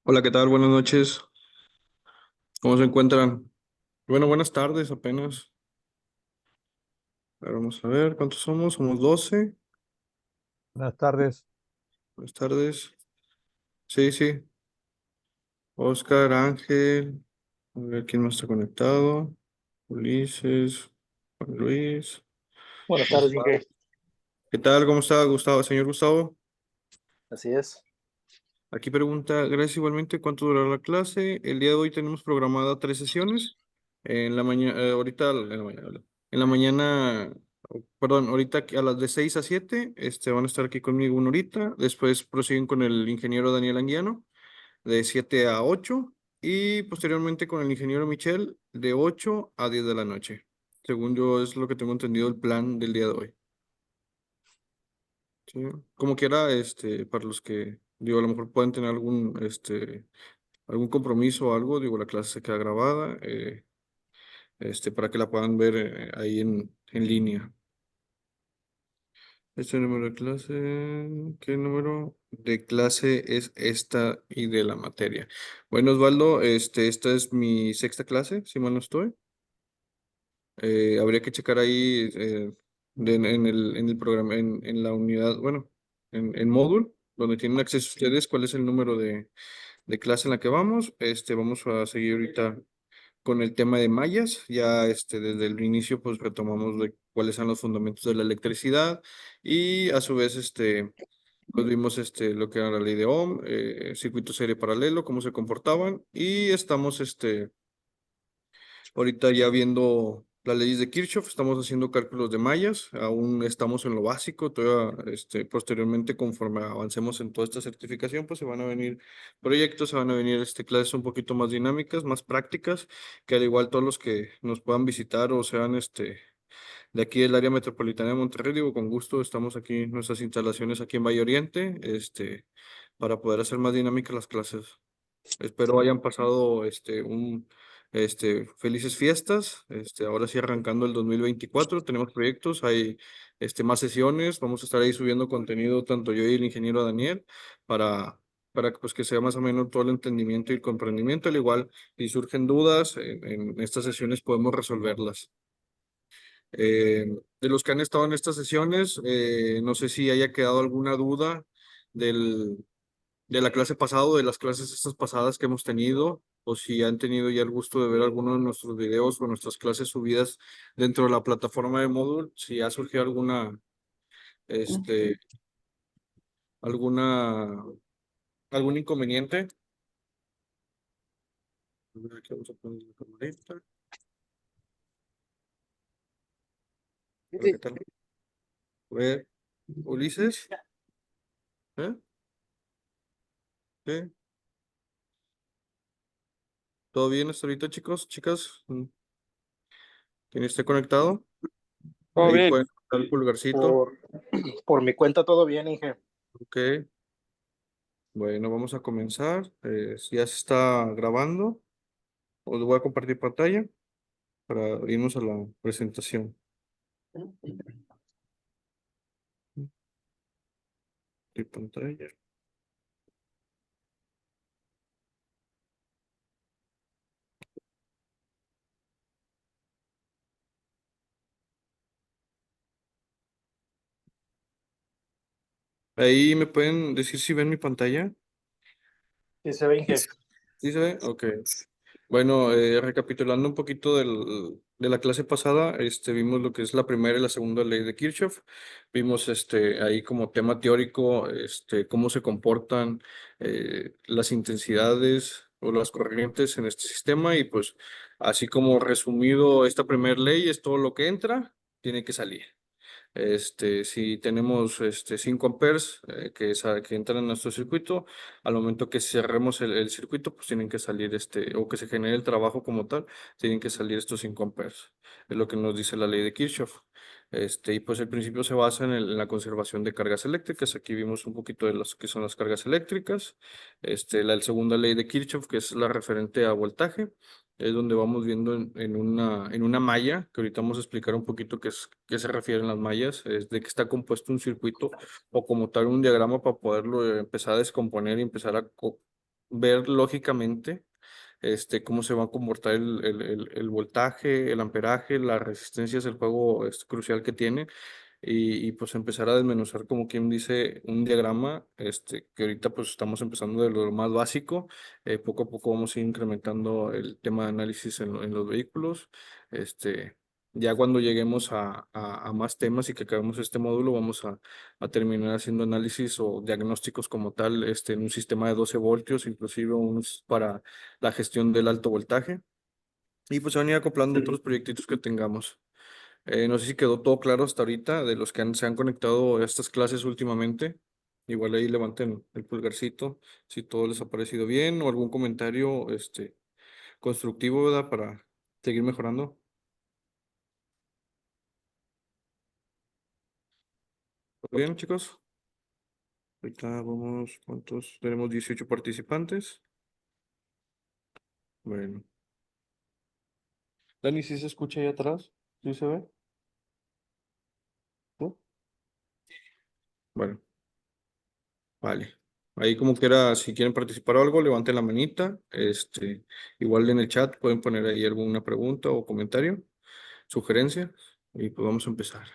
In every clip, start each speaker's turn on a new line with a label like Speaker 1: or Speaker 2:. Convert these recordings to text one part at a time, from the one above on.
Speaker 1: Hola, ¿qué tal? Buenas noches. ¿Cómo se encuentran? Bueno, buenas tardes apenas. A ver, vamos a ver, ¿cuántos somos? Somos 12.
Speaker 2: Buenas tardes.
Speaker 1: Buenas tardes. Sí, sí. Oscar, Ángel. A ver quién más está conectado. Ulises, Juan Luis.
Speaker 3: Buenas tardes,
Speaker 1: Gustavo.
Speaker 3: Inge.
Speaker 1: ¿Qué tal? ¿Cómo está Gustavo? Señor Gustavo.
Speaker 3: Así es.
Speaker 1: Aquí pregunta, gracias igualmente, ¿cuánto durará la clase? El día de hoy tenemos programada 3 sesiones. En la mañana, ahorita, en la mañana, perdón, ahorita a las de 6 a 7, van a estar aquí conmigo una horita. Después prosiguen con el ingeniero Daniel Anguiano, de 7 a 8. Y posteriormente con el ingeniero Michel, de 8 a 10 de la noche. Según yo, es lo que tengo entendido el plan del día de hoy. Sí. Como quiera, para los que, digo, a lo mejor pueden tener algún compromiso o algo, digo, la clase se queda grabada, para que la puedan ver ahí en línea. Este número de clase, ¿qué número de clase es esta y de la materia? Bueno, Osvaldo, esta es mi sexta clase, si mal no estoy. Habría que checar ahí en el programa, en la unidad, bueno, en módulo, donde tienen acceso ustedes, cuál es el número de clase en la que vamos. Vamos a seguir ahorita con el tema de mallas. Ya desde el inicio pues retomamos de cuáles son los fundamentos de la electricidad y a su vez pues vimos lo que era la ley de Ohm, circuito serie paralelo, cómo se comportaban y estamos ahorita ya viendo las leyes de Kirchhoff, estamos haciendo cálculos de mallas, aún estamos en lo básico, todavía posteriormente conforme avancemos en toda esta certificación, pues se van a venir proyectos, se van a venir clases un poquito más dinámicas, más prácticas, que al igual todos los que nos puedan visitar o sean de aquí del área metropolitana de Monterrey, digo, con gusto estamos aquí, nuestras instalaciones aquí en Valle Oriente, para poder hacer más dinámicas las clases. Espero hayan pasado felices fiestas. Ahora sí arrancando el 2024 tenemos proyectos, hay más sesiones, vamos a estar ahí subiendo contenido tanto yo y el ingeniero Daniel para para que, pues, que sea más o menos todo el entendimiento y el comprendimiento. Al igual, si surgen dudas, en estas sesiones podemos resolverlas. De los que han estado en estas sesiones, no sé si haya quedado alguna duda del, de la clase pasada o de las clases estas pasadas que hemos tenido, o si han tenido ya el gusto de ver alguno de nuestros videos o nuestras clases subidas dentro de la plataforma de Moodle, si ha surgido este, alguna, algún inconveniente. A ver, aquí vamos a poner la camarita. Hola, ¿qué tal? A ver, Ulises, ¿eh? ¿Sí? ¿Todo bien hasta ahorita, chicos? Chicas, ¿quién esté conectado?
Speaker 3: Todo
Speaker 1: Ahí
Speaker 3: bien.
Speaker 1: pueden dar el pulgarcito.
Speaker 3: Por, por mi cuenta, todo bien, Inge.
Speaker 1: Ok, bueno, vamos a comenzar. Ya se está grabando. Os voy a compartir pantalla para irnos a la presentación. Compartir pantalla. Ahí me pueden decir si ven mi pantalla.
Speaker 3: Sí, se ve, Inge.
Speaker 1: ¿Sí se ve? Ok. Bueno, recapitulando un poquito de la clase pasada, vimos lo que es la primera y la segunda ley de Kirchhoff. Vimos ahí como tema teórico, cómo se comportan las intensidades o las corrientes en este sistema y pues así como resumido, esta primera ley es todo lo que entra, tiene que salir. Si tenemos 5 amperes que entran en nuestro circuito, al momento que cerremos el circuito, pues tienen que salir o que se genere el trabajo como tal, tienen que salir estos 5 amperes. Es lo que nos dice la ley de Kirchhoff. Y pues el principio se basa en la conservación de cargas eléctricas. Aquí vimos un poquito de las que son las cargas eléctricas. La segunda ley de Kirchhoff, que es la referente a voltaje, es donde vamos viendo en una malla, que ahorita vamos a explicar un poquito qué se refieren las mallas, es de que está compuesto un circuito o como tal un diagrama para poderlo empezar a descomponer y empezar a ver lógicamente cómo se va a comportar el voltaje, el amperaje, las resistencias, el juego crucial que tiene pues empezar a desmenuzar como quien dice un diagrama, que ahorita pues estamos empezando de lo más básico, poco a poco vamos a ir incrementando el tema de análisis en los vehículos, ya cuando lleguemos a más temas y que acabemos este módulo, vamos a terminar haciendo análisis o diagnósticos como tal, en un sistema de 12 voltios, inclusive unos para la gestión del alto voltaje, y pues se van a ir acoplando otros proyectitos que tengamos. No sé si quedó todo claro hasta ahorita de los que se han conectado a estas clases últimamente. Igual ahí levanten el pulgarcito si todo les ha parecido bien o algún comentario constructivo, ¿verdad? Para seguir mejorando. ¿Todo bien, chicos? Ahorita vamos, ¿cuántos? Tenemos 18 participantes. Bueno. Dani, ¿sí se escucha ahí atrás? ¿Sí se ve? ¿No? Bueno. Vale. Ahí como quiera, si quieren participar o algo, levanten la manita. Igual en el chat pueden poner ahí alguna pregunta o comentario, sugerencia, y pues vamos a empezar.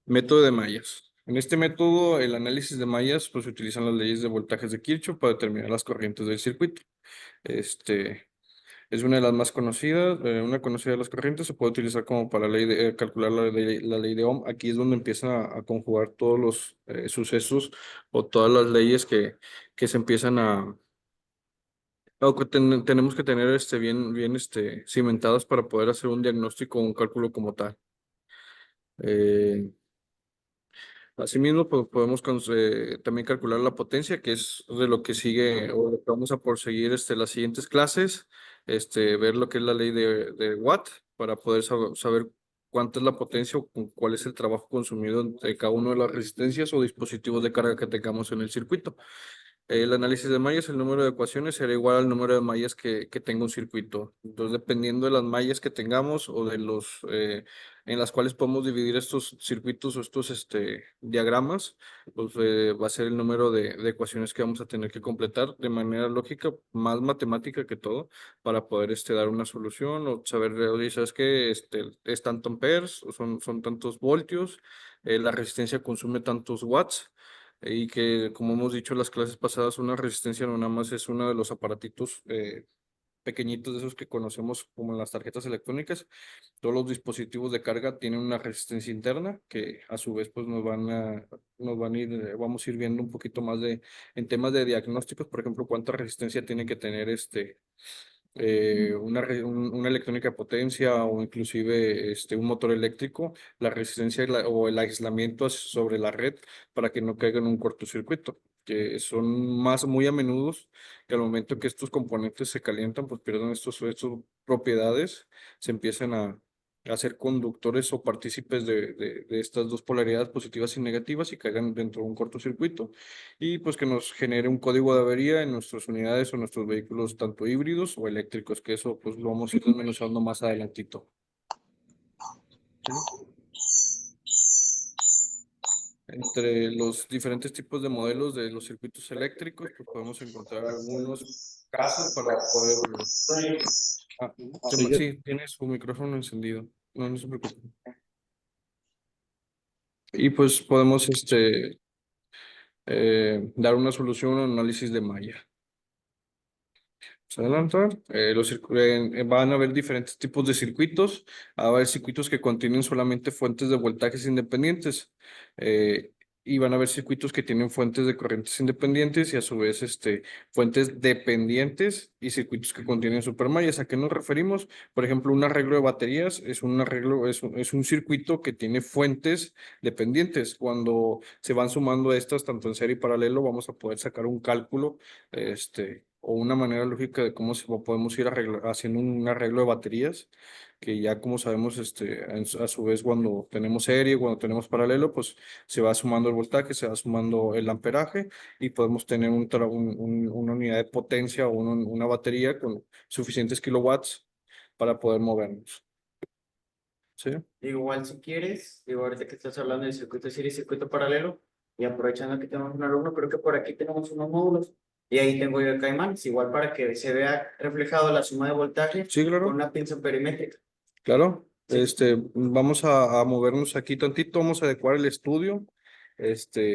Speaker 1: Método de mallas. En este método, el análisis de mallas, pues se utilizan las leyes de voltajes de Kirchhoff para determinar las corrientes del circuito. Es una de las más conocidas, una conocida de las corrientes, se puede utilizar como para calcular la ley de Ohm. Aquí es donde empiezan a conjugar todos los sucesos o todas las leyes que se empiezan o que tenemos que tener bien cimentadas para poder hacer un diagnóstico o un cálculo como tal. Asimismo, pues, podemos también calcular la potencia, que es de lo que sigue o lo que vamos a proseguir las siguientes clases, ver lo que es la ley de Watt para poder saber cuánta es la potencia o cuál es el trabajo consumido entre cada una de las resistencias o dispositivos de carga que tengamos en el circuito. El análisis de mallas, el número de ecuaciones será igual al número de mallas que tenga un circuito. Entonces, dependiendo de las mallas que tengamos o de los en las cuales podemos dividir estos circuitos o estos diagramas, pues va a ser el número de ecuaciones que vamos a tener que completar de manera lógica, más matemática que todo, para poder dar una solución o saber, oye, ¿sabes qué? Es tanto amperes, o son tantos voltios, la resistencia consume tantos watts y que, como hemos dicho en las clases pasadas, una resistencia no nada más es uno de los aparatitos pequeñitos de esos que conocemos como las tarjetas electrónicas. Todos los dispositivos de carga tienen una resistencia interna que a su vez pues nos van a ir, vamos a ir viendo un poquito más en temas de diagnósticos, por ejemplo, cuánta resistencia tiene que tener una electrónica de potencia o inclusive un motor eléctrico, la resistencia o el aislamiento sobre la red para que no caiga en un cortocircuito, que son muy a menudo que al momento que estos componentes se calientan, pues pierden estas propiedades, se empiezan a ser conductores o partícipes de estas dos polaridades positivas y negativas y caigan dentro de un cortocircuito y pues que nos genere un código de avería en nuestras unidades o nuestros vehículos tanto híbridos o eléctricos, que eso pues lo vamos a ir desmenuzando más adelantito. Entre los diferentes tipos de modelos de los circuitos eléctricos, pues podemos encontrar algunos casos para poder... sí, tiene su micrófono encendido, no se preocupe. Y pues podemos dar una solución a un análisis de malla. Adelantar. Van a haber diferentes tipos de circuitos. Va a haber circuitos que contienen solamente fuentes de voltajes independientes. Y van a haber circuitos que tienen fuentes de corrientes independientes y a su vez fuentes dependientes y circuitos que contienen supermallas. ¿A qué nos referimos? Por ejemplo, un arreglo de baterías es un arreglo, es un circuito que tiene fuentes dependientes. Cuando se van sumando estas, tanto en serie y paralelo, vamos a poder sacar un cálculo, o una manera lógica de cómo podemos ir haciendo un arreglo de baterías, que ya como sabemos, a su vez cuando tenemos serie, cuando tenemos paralelo, pues se va sumando el voltaje, se va sumando el amperaje y podemos tener una unidad de potencia o una batería con suficientes kilowatts para poder movernos. ¿Sí?
Speaker 4: Igual si quieres, digo, ahorita que estás hablando de circuito serie y circuito paralelo, Y aprovechando que tenemos un alumno, creo que por aquí tenemos unos módulos. Y ahí tengo yo el caimanes, igual para que se vea reflejado la suma de voltaje
Speaker 1: Sí,
Speaker 4: con
Speaker 1: claro,
Speaker 4: una pinza perimétrica.
Speaker 1: claro.
Speaker 4: Sí.
Speaker 1: Vamos a movernos aquí tantito, vamos a adecuar el estudio.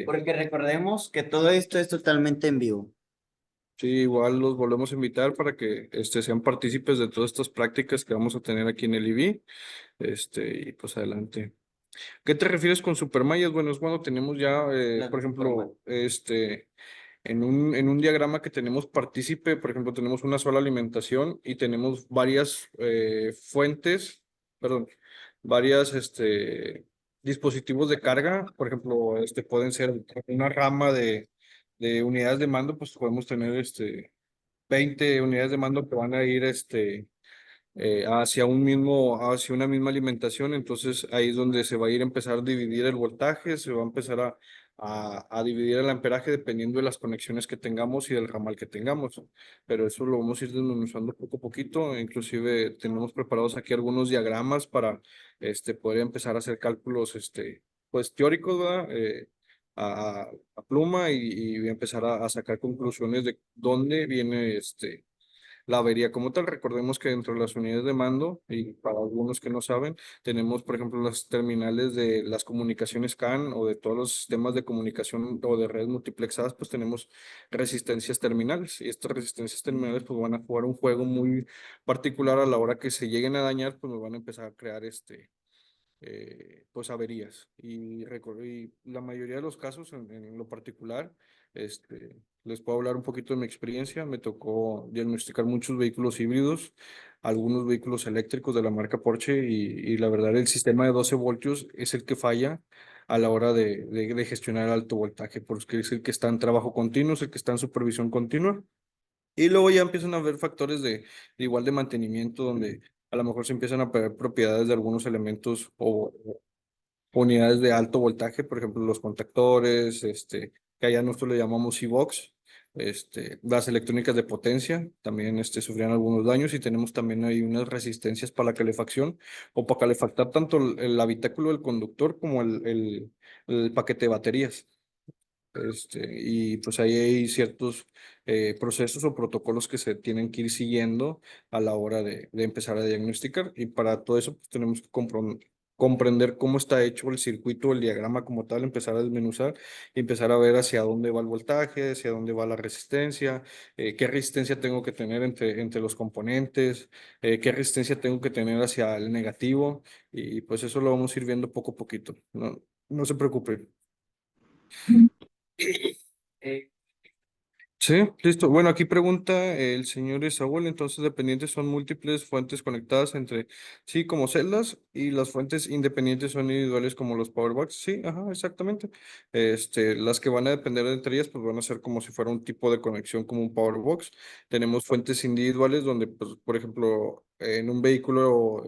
Speaker 4: Porque recordemos que todo esto es totalmente en vivo.
Speaker 1: Sí, igual los volvemos a invitar para que sean partícipes de todas estas prácticas que vamos a tener aquí en el IB. Y pues adelante. ¿Qué te refieres con supermallas? Bueno, es cuando tenemos ya,
Speaker 4: Las
Speaker 1: por
Speaker 4: supermallas.
Speaker 1: ejemplo, en un diagrama que tenemos partícipe, por ejemplo, tenemos una sola alimentación y tenemos varias fuentes, perdón, varias dispositivos de carga. Por ejemplo, pueden ser una rama de unidades de mando, pues podemos tener 20 unidades de mando que van a ir hacia una misma alimentación. Entonces ahí es donde se va a ir a empezar a dividir el voltaje, se va a empezar a dividir el amperaje dependiendo de las conexiones que tengamos y del ramal que tengamos. Pero eso lo vamos a ir desmenuzando poco a poquito. Inclusive tenemos preparados aquí algunos diagramas para poder empezar a hacer cálculos pues teóricos, ¿verdad? A pluma y empezar a sacar conclusiones de dónde viene la avería como tal. Recordemos que dentro de las unidades de mando, y para algunos que no saben, tenemos, por ejemplo, las terminales de las comunicaciones CAN o de todos los sistemas de comunicación o de redes multiplexadas, pues tenemos resistencias terminales. Y estas resistencias terminales pues van a jugar un juego muy particular a la hora que se lleguen a dañar, pues nos van a empezar a crear pues averías. Y la mayoría de los casos, en lo particular, les puedo hablar un poquito de mi experiencia. Me tocó diagnosticar muchos vehículos híbridos, algunos vehículos eléctricos de la marca Porsche y la verdad el sistema de 12 voltios es el que falla a la hora de gestionar alto voltaje, porque es el que está en trabajo continuo, es el que está en supervisión continua. Y luego ya empiezan a haber factores de igual de mantenimiento donde a lo mejor se empiezan a perder propiedades de algunos elementos o unidades de alto voltaje, por ejemplo, los contactores, que allá nosotros le llamamos E-Box, las electrónicas de potencia, también sufrían algunos daños y tenemos también ahí unas resistencias para la calefacción o para calefactar tanto el habitáculo del conductor como el paquete de baterías. Y pues ahí hay ciertos procesos o protocolos que se tienen que ir siguiendo a la hora de empezar a diagnosticar. Y para todo eso pues tenemos que comprender cómo está hecho el circuito, el diagrama como tal, empezar a desmenuzar y empezar a ver hacia dónde va el voltaje, hacia dónde va la resistencia, qué resistencia tengo que tener entre los componentes, qué resistencia tengo que tener hacia el negativo. Y pues eso lo vamos a ir viendo poco a poquito. No, no se preocupe.
Speaker 4: Eh,
Speaker 1: Sí, listo. Bueno, aquí pregunta el señor Esaúl, entonces dependientes son múltiples fuentes conectadas entre sí como celdas y las fuentes independientes son individuales como los powerbox. Sí, ajá, exactamente. Las que van a depender de entre ellas pues van a ser como si fuera un tipo de conexión como un powerbox. Tenemos fuentes individuales donde pues por ejemplo en un vehículo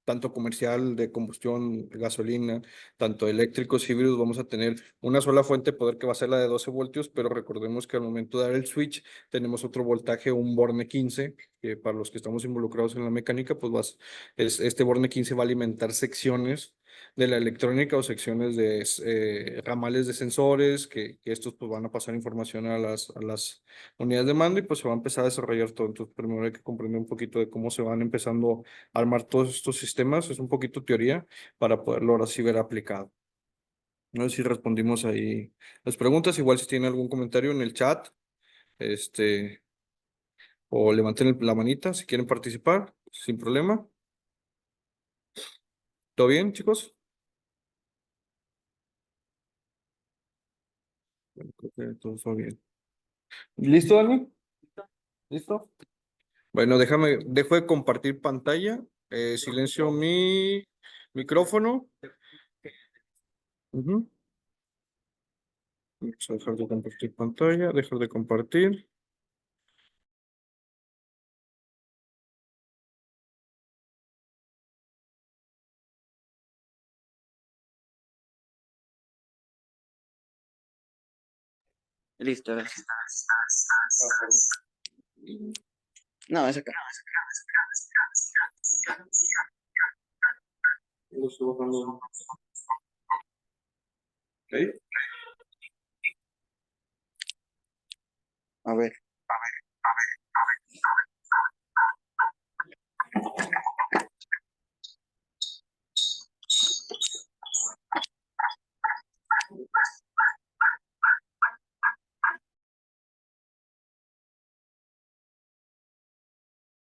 Speaker 1: tanto comercial de combustión, gasolina, tanto eléctricos, híbridos, vamos a tener una sola fuente de poder que va a ser la de 12 voltios, pero recordemos que al momento de dar el switch tenemos otro voltaje, un borne 15, que para los que estamos involucrados en la mecánica, pues este borne 15 va a alimentar secciones de la electrónica o secciones de ramales de sensores, que estos pues van a pasar información a las unidades de mando y pues se va a empezar a desarrollar todo. Entonces primero hay que comprender un poquito de cómo se van empezando a armar todos estos sistemas, es un poquito teoría para poderlo ahora sí ver aplicado. No sé si respondimos ahí las preguntas. Igual si tienen algún comentario en el chat, este, o levanten la manita si quieren participar, sin problema. ¿Todo bien, chicos? Bueno, creo que todo está bien. ¿Listo, Dani? ¿Listo? Bueno, dejo de compartir pantalla. Silencio mi micrófono. Ujú. Vamos a dejar de compartir pantalla, dejar de compartir.
Speaker 4: Listo, gracias. No, es acá.
Speaker 1: Lo estoy bajando. Ok.
Speaker 4: A ver.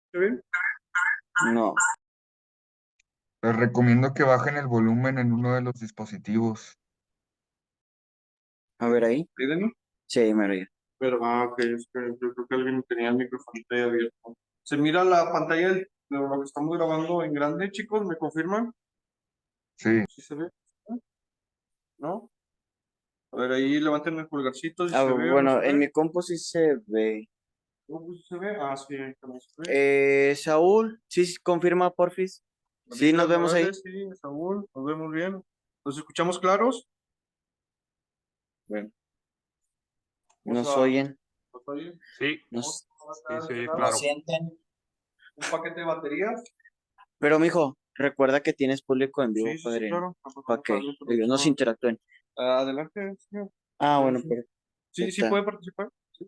Speaker 1: ¿Está bien?
Speaker 4: No.
Speaker 5: Les recomiendo que bajen el volumen en uno de los dispositivos.
Speaker 4: A ver ahí.
Speaker 1: ¿Sí, Dani?
Speaker 4: Sí, me reí.
Speaker 1: Pero, ok, es que yo creo que alguien tenía el micrófono ahí abierto. ¿Se mira la pantalla de lo que estamos grabando en grande, chicos? ¿Me confirman?
Speaker 5: Sí,
Speaker 1: ¿Sí se ve? ¿No? A ver, ahí levanten el pulgarcito si
Speaker 4: Ah,
Speaker 1: se ve o no
Speaker 4: bueno,
Speaker 1: se
Speaker 4: en
Speaker 1: ve.
Speaker 4: mi compu sí se ve.
Speaker 1: ¿Cómo se ve? Ah, sí, ahí también se ve.
Speaker 4: Saúl, sí, confirma, porfis. Sí, nos
Speaker 1: Avísale,
Speaker 4: vemos ahí.
Speaker 1: Morales, sí, Saúl, nos vemos bien. ¿Nos escuchamos claros?
Speaker 4: Bueno,
Speaker 1: Vamos
Speaker 4: nos
Speaker 1: a-
Speaker 4: oyen,
Speaker 1: ¿Nos oyen?
Speaker 2: Sí,
Speaker 4: nos,
Speaker 1: Vamos a
Speaker 2: sí,
Speaker 1: estar
Speaker 2: se oye
Speaker 1: esperando
Speaker 4: nos
Speaker 2: claro.
Speaker 4: sienten.
Speaker 1: un paquete de baterías.
Speaker 4: Pero, mijo, recuerda que tienes público en vivo,
Speaker 1: Sí, sí, sí,
Speaker 4: padrino,
Speaker 1: claro.
Speaker 4: para que
Speaker 1: Vamos a
Speaker 4: ellos nos interactúen.
Speaker 1: Adelante, señor.
Speaker 4: Ah,
Speaker 1: Sí,
Speaker 4: bueno,
Speaker 1: sí.
Speaker 4: pero
Speaker 1: Sí, sí puede participar. Sí.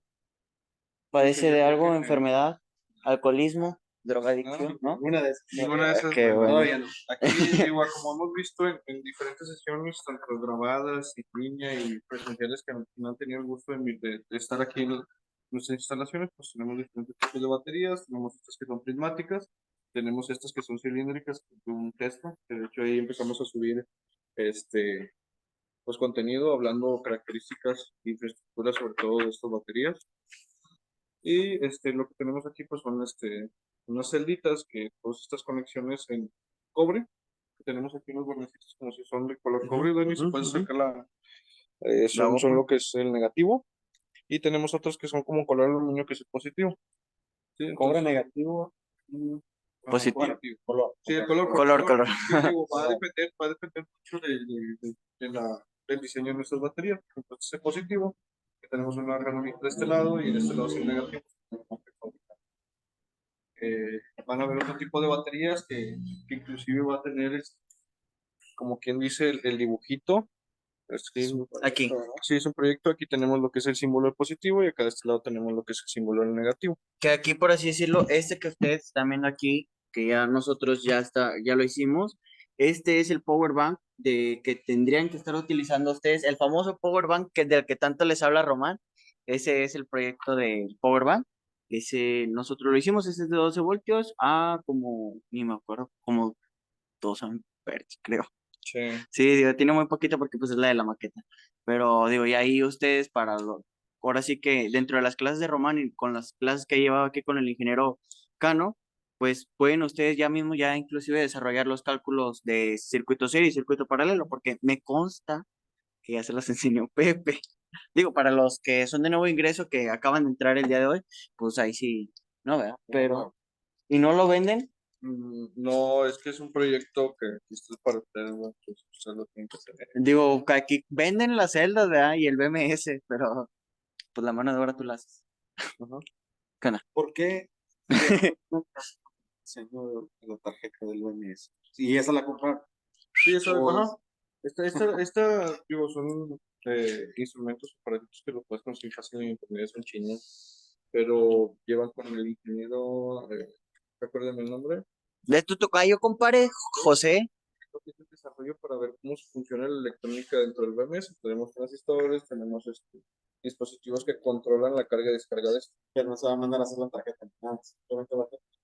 Speaker 4: ¿padece
Speaker 1: Ya
Speaker 4: de algo,
Speaker 1: que
Speaker 4: enfermedad, alcoholismo, drogadicción, no?
Speaker 3: Ninguna de esas.
Speaker 1: ninguna de esas.
Speaker 4: Qué bueno.
Speaker 3: Todavía no.
Speaker 1: Aquí, digo, como hemos visto en diferentes sesiones, tanto grabadas y línea y presenciales que no han tenido el gusto de estar aquí en nuestras instalaciones, pues tenemos diferentes tipos de baterías, tenemos estas que son prismáticas, tenemos estas que son cilíndricas, de un Tesla, que de hecho ahí empezamos a subir pues contenido, hablando características e infraestructura sobre todo de estas baterías. Y lo que tenemos aquí pues son unas celditas que todas estas conexiones en cobre. Tenemos aquí unos bornecitos como si son de color cobre, Dani, si puedes sacar son lo que es el negativo. Y tenemos otras que son como color aluminio que es el positivo. ¿Sí?
Speaker 3: Cobre
Speaker 1: Entonces,
Speaker 3: negativo.
Speaker 4: Positivo.
Speaker 1: negativo.
Speaker 3: Color.
Speaker 1: Sí, el color.
Speaker 4: Color.
Speaker 1: Sí, digo, va a depender mucho del diseño de nuestras baterías. Entonces, el positivo, que tenemos una ranurita de este lado y de este lado es el negativo. Van a haber otro tipo de baterías que inclusive va a tener, como quien dice, el dibujito.
Speaker 4: Aquí.
Speaker 1: Sí, es un proyecto. Aquí tenemos lo que es el símbolo del positivo y acá de este lado tenemos lo que es el símbolo del negativo.
Speaker 4: Que aquí, por así decirlo, este que ustedes están viendo aquí, que ya nosotros ya lo hicimos, este es el power bank que tendrían que estar utilizando ustedes, el famoso power bank del que tanto les habla Román. Ese es el proyecto del power bank. Ese nosotros lo hicimos, ese es de 12 voltios a como, ni me acuerdo, como 2 amperes, creo.
Speaker 1: Sí.
Speaker 4: Sí, digo, tiene muy poquito porque pues es la de la maqueta. Pero digo, y ahí ustedes ahora sí que dentro de las clases de Román y con las clases que he llevado aquí con el ingeniero Cano, pues pueden ustedes ya mismo ya inclusive desarrollar los cálculos de circuito serie y circuito paralelo, porque me consta que ya se los enseñó Pepe. Digo, para los que son de nuevo ingreso que acaban de entrar el día de hoy, pues ahí sí, no, ¿verdad? Pero, ¿y no lo venden?
Speaker 1: No, es que es un proyecto que esto es para ustedes, ¿no? Pues ustedes lo tienen que tener.
Speaker 4: Digo, que aquí venden las celdas, ¿verdad? Y el BMS, pero pues la mano de obra tú la haces.
Speaker 1: Ajá.
Speaker 4: Cana.
Speaker 3: ¿Por qué? Enseño la tarjeta del OMS. Y esa la compraron.
Speaker 1: Sí, eso,
Speaker 3: O-
Speaker 1: ajá. Digo, son instrumentos operativos que los puedes conseguir fácil en internet, son chinos, pero llevan con el ingeniero, recuérdenme el nombre,
Speaker 4: De tu tocayo, compadre, José.
Speaker 1: lo que es el desarrollo para ver cómo funciona la electrónica dentro del BMS. Tenemos transistores, tenemos dispositivos que controlan la carga y descarga de esto.
Speaker 3: Que no se va a mandar a hacer la tarjeta. Simplemente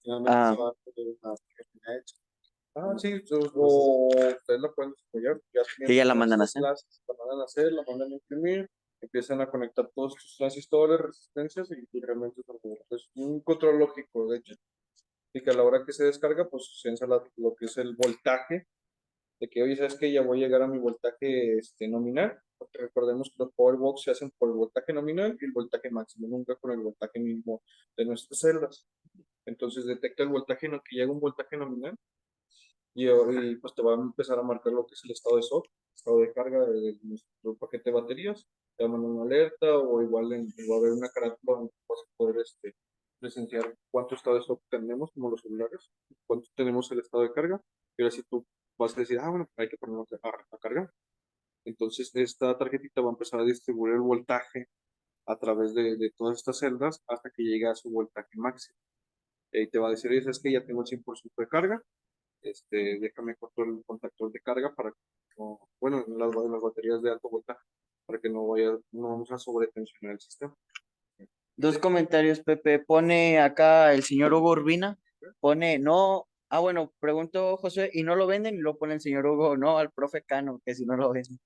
Speaker 3: finalmente
Speaker 4: Ah.
Speaker 3: se va a hacer una tarjeta hecha.
Speaker 1: Ah, sí, o ustedes la pueden desarrollar, ya
Speaker 4: Sí, ya la
Speaker 1: tienen
Speaker 4: mandan a
Speaker 1: estas
Speaker 4: hacer.
Speaker 1: clases, la mandan a hacer, la mandan a imprimir, empiezan a conectar todos sus transistores, resistencias y realmente es un control lógico, de hecho. Y que a la hora que se descarga, pues se entra lo que es el voltaje, de que, oye, ¿sabes qué? Ya voy a llegar a mi voltaje nominal, porque recordemos que los power box se hacen por el voltaje nominal y el voltaje máximo, nunca con el voltaje mismo de nuestras celdas. Entonces detecta el voltaje, no, que llega un voltaje nominal y pues te va a empezar a marcar lo que es el estado de shock, estado de carga de nuestro paquete de baterías, te va a mandar una alerta o igual va a haber una carátula donde vas a poder presenciar cuánto estado de shock tenemos, como los celulares, cuánto tenemos el estado de carga, y ahora si tú vas a decir, bueno, hay que ponerlo a cargar. Entonces esta tarjetita va a empezar a distribuir el voltaje a través de todas estas celdas hasta que llegue a su voltaje máximo. Y te va a decir, "Oye, es que ya tengo el 100% de carga, déjame cortar el contactor de carga para que no, bueno, en las baterías de alto voltaje, para que no vamos a sobretensionar el sistema".
Speaker 4: Dos comentarios, Pepe. Pone acá el señor Hugo Urbina. Pone, no. Ah, bueno, preguntó José, ¿y no lo venden? Y lo pone el señor Hugo, no, al profe Cano, que si no lo venden.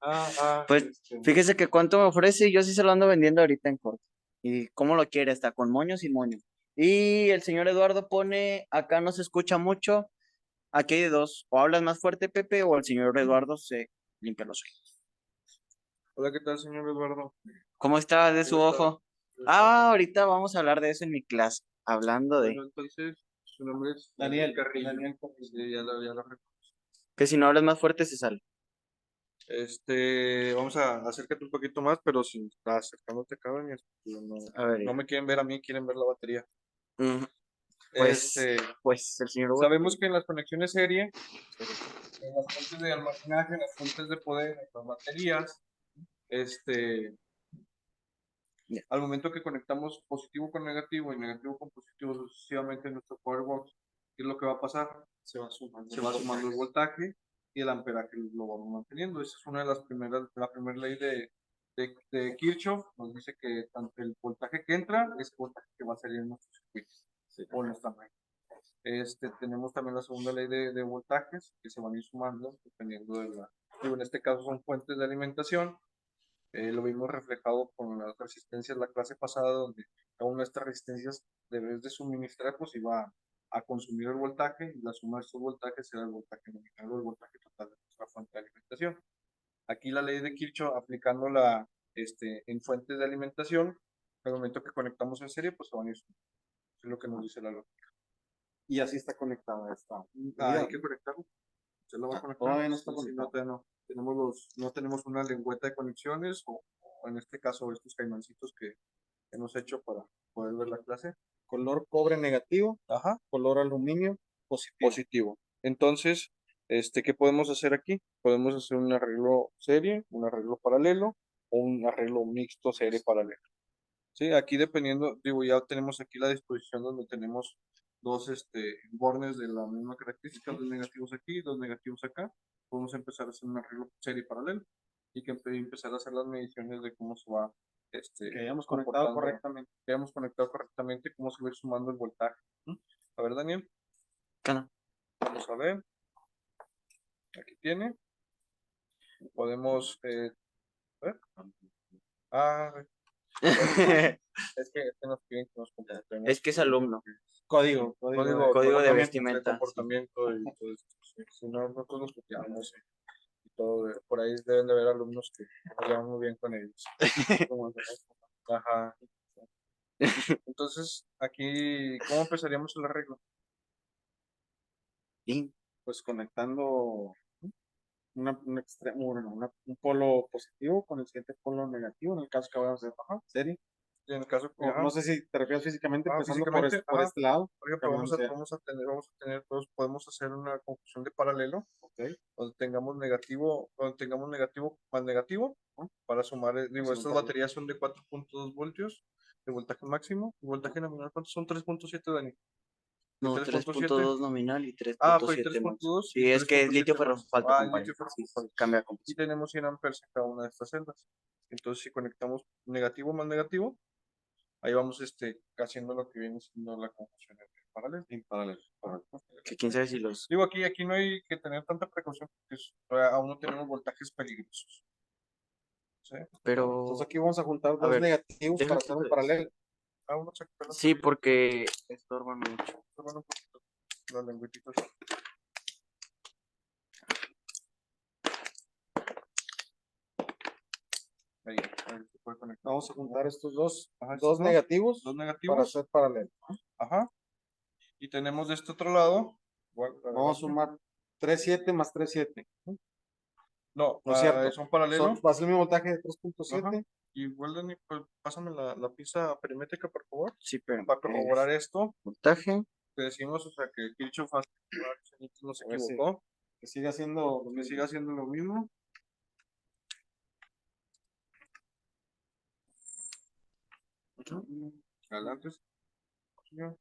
Speaker 4: Pues fíjese que cuánto me ofrece y yo sí se lo ando vendiendo ahorita en corto. ¿Y cómo lo quiere? ¿Está con moño o sin moño? Y el señor Eduardo pone, acá no se escucha mucho. Aquí hay de dos. O hablas más fuerte, Pepe, o el señor Eduardo se limpia los ojos.
Speaker 1: Hola, ¿qué tal, señor Eduardo?
Speaker 4: ¿Cómo está de su
Speaker 1: ¿Cómo está?
Speaker 4: ojo? Ah, ahorita vamos a hablar de eso en mi clase. Hablando de
Speaker 1: Bueno, entonces, su nombre es
Speaker 3: Daniel
Speaker 1: Carrillo.
Speaker 3: Daniel Carrillo.
Speaker 1: Sí, ya lo recuerdo.
Speaker 4: que si no hablas más fuerte se sale.
Speaker 1: Vamos a acércate un poquito más, pero si estás acercándote, cabrón,
Speaker 4: A ver,
Speaker 1: no me quieren ver a mí, quieren ver la batería.
Speaker 4: mm, pues,
Speaker 1: Este,
Speaker 4: pues el señor Hugo.
Speaker 1: Sabemos que en las conexiones serie, en las fuentes de almacenaje, en las fuentes de poder, en las baterías,
Speaker 4: Ya.
Speaker 1: al momento que conectamos positivo con negativo y negativo con positivo sucesivamente en nuestro power box, ¿qué es lo que va a pasar? Se va sumando el voltaje y el amperaje lo vamos manteniendo. Esa es una de las la primera ley de Kirchhoff. Nos dice que tanto el voltaje que entra es el voltaje que va a salir en nuestro circuito o en nuestra máquina. Tenemos también la segunda ley de voltajes que se van a ir sumando dependiendo en este caso son fuentes de alimentación. Lo vimos reflejado con las resistencias la clase pasada, donde cada una de estas resistencias debes de suministrar, pues iba a consumir el voltaje y la suma de estos voltajes será el voltaje nominal o el voltaje total de nuestra fuente de alimentación. Aquí la ley de Kirchhoff aplicándola en fuentes de alimentación, al momento que conectamos en serie, pues se van a ir sumando. Eso es lo que nos dice la lógica.
Speaker 3: Y así está conectada esta.
Speaker 1: Hay que conectarlo. ¿Se lo va a conectar?
Speaker 3: Todavía no está
Speaker 1: Sí,
Speaker 3: conectado.
Speaker 1: todavía no. No tenemos una lengüeta de conexiones o en este caso estos caimancitos que hemos hecho para poder ver la clase.
Speaker 3: Color cobre negativo,
Speaker 1: Ajá,
Speaker 3: color aluminio positivo.
Speaker 1: positivo. Entonces, ¿qué podemos hacer aquí? Podemos hacer un arreglo serie, un arreglo paralelo o un arreglo mixto serie paralelo. Sí, aquí dependiendo, digo, ya tenemos aquí la disposición donde tenemos dos bornes de la misma característica, dos negativos aquí, dos negativos acá. Podemos empezar a hacer un arreglo serie paralelo y que empezar a hacer las mediciones de cómo se va
Speaker 3: Que hayamos conectado correctamente.
Speaker 1: que hayamos conectado correctamente, cómo se va a ir sumando el voltaje. A ver, Daniel,
Speaker 4: Cano.
Speaker 1: vamos a ver. Aquí tiene. Podemos ver. Ah, es que nos piden que nos comportemos.
Speaker 4: Es que es alumno.
Speaker 3: Código
Speaker 4: Código de
Speaker 1: comportamiento,
Speaker 4: vestimenta, sí.
Speaker 1: comportamiento y todo esto. Sí. Si no, nosotros nos copiamos y todo. Por ahí deben de haber alumnos que nos llevan muy bien con ellos. Ajá. Entonces, aquí, ¿cómo empezaríamos el arreglo?
Speaker 4: Y
Speaker 3: pues conectando un polo positivo con el siguiente polo negativo, en el caso que vamos a hacer, serie.
Speaker 1: Y en el caso que,
Speaker 3: No sé si te refieres físicamente, empezando por
Speaker 1: físicamente,
Speaker 3: por este lado.
Speaker 1: por ejemplo, podemos hacer una conjunción de paralelo, donde tengamos negativo más negativo, para sumar, digo, estas baterías son de 4.2 voltios de voltaje máximo, y voltaje nominal, ¿cuántos son? 3.7, Dani.
Speaker 4: no,
Speaker 1: 3.7.
Speaker 4: 3.2 nominal y
Speaker 1: Fue
Speaker 4: 3.7 máximo.
Speaker 1: 3.2
Speaker 4: Sí, es que es litio ferrofosfato,
Speaker 1: Ah,
Speaker 4: compadre.
Speaker 1: litio
Speaker 4: Sí,
Speaker 1: ferrofosfato.
Speaker 4: cambia
Speaker 1: Y
Speaker 4: composición.
Speaker 1: tenemos 100 amperes en cada una de estas celdas. Entonces, si conectamos negativo más negativo, ahí vamos haciendo lo que viene siendo la conjunción en paralelo.
Speaker 4: Que quién sabe si los.
Speaker 1: Digo, aquí no hay que tener tanta precaución porque aún no tenemos voltajes peligrosos. ¿Sí?
Speaker 4: Pero.
Speaker 3: Entonces aquí vamos a juntar
Speaker 4: A
Speaker 3: dos
Speaker 4: ver,
Speaker 3: negativos
Speaker 4: deja
Speaker 3: para hacer un
Speaker 4: que-
Speaker 3: paralelo.
Speaker 1: Uno se quita
Speaker 4: Sí, porque estorban mucho.
Speaker 1: un poquito las lengüetitas. Ahí se puede conectar.
Speaker 3: Vamos a juntar estos dos,
Speaker 1: Ajá,
Speaker 3: dos
Speaker 1: estos
Speaker 3: negativos
Speaker 1: dos
Speaker 3: para
Speaker 1: negativos.
Speaker 3: hacer paralelo.
Speaker 1: Ajá. Y tenemos de este otro lado.
Speaker 3: Vamos a sumar 3.7 más 3.7.
Speaker 1: No,
Speaker 3: No es cierto.
Speaker 1: son paralelos.
Speaker 3: Va a ser el mismo voltaje de
Speaker 1: Ajá.
Speaker 3: 3.7.
Speaker 1: Igual, Dani, pues, pásame la pista perimétrica, por favor.
Speaker 4: Sí, pero.
Speaker 1: Para corroborar esto,
Speaker 4: Voltaje.
Speaker 1: que decimos, o sea, que Kirchhoff no se
Speaker 3: A ver si-
Speaker 1: equivocó,
Speaker 3: Que siga haciendo
Speaker 1: que siga haciendo lo mismo. Adelante, señor.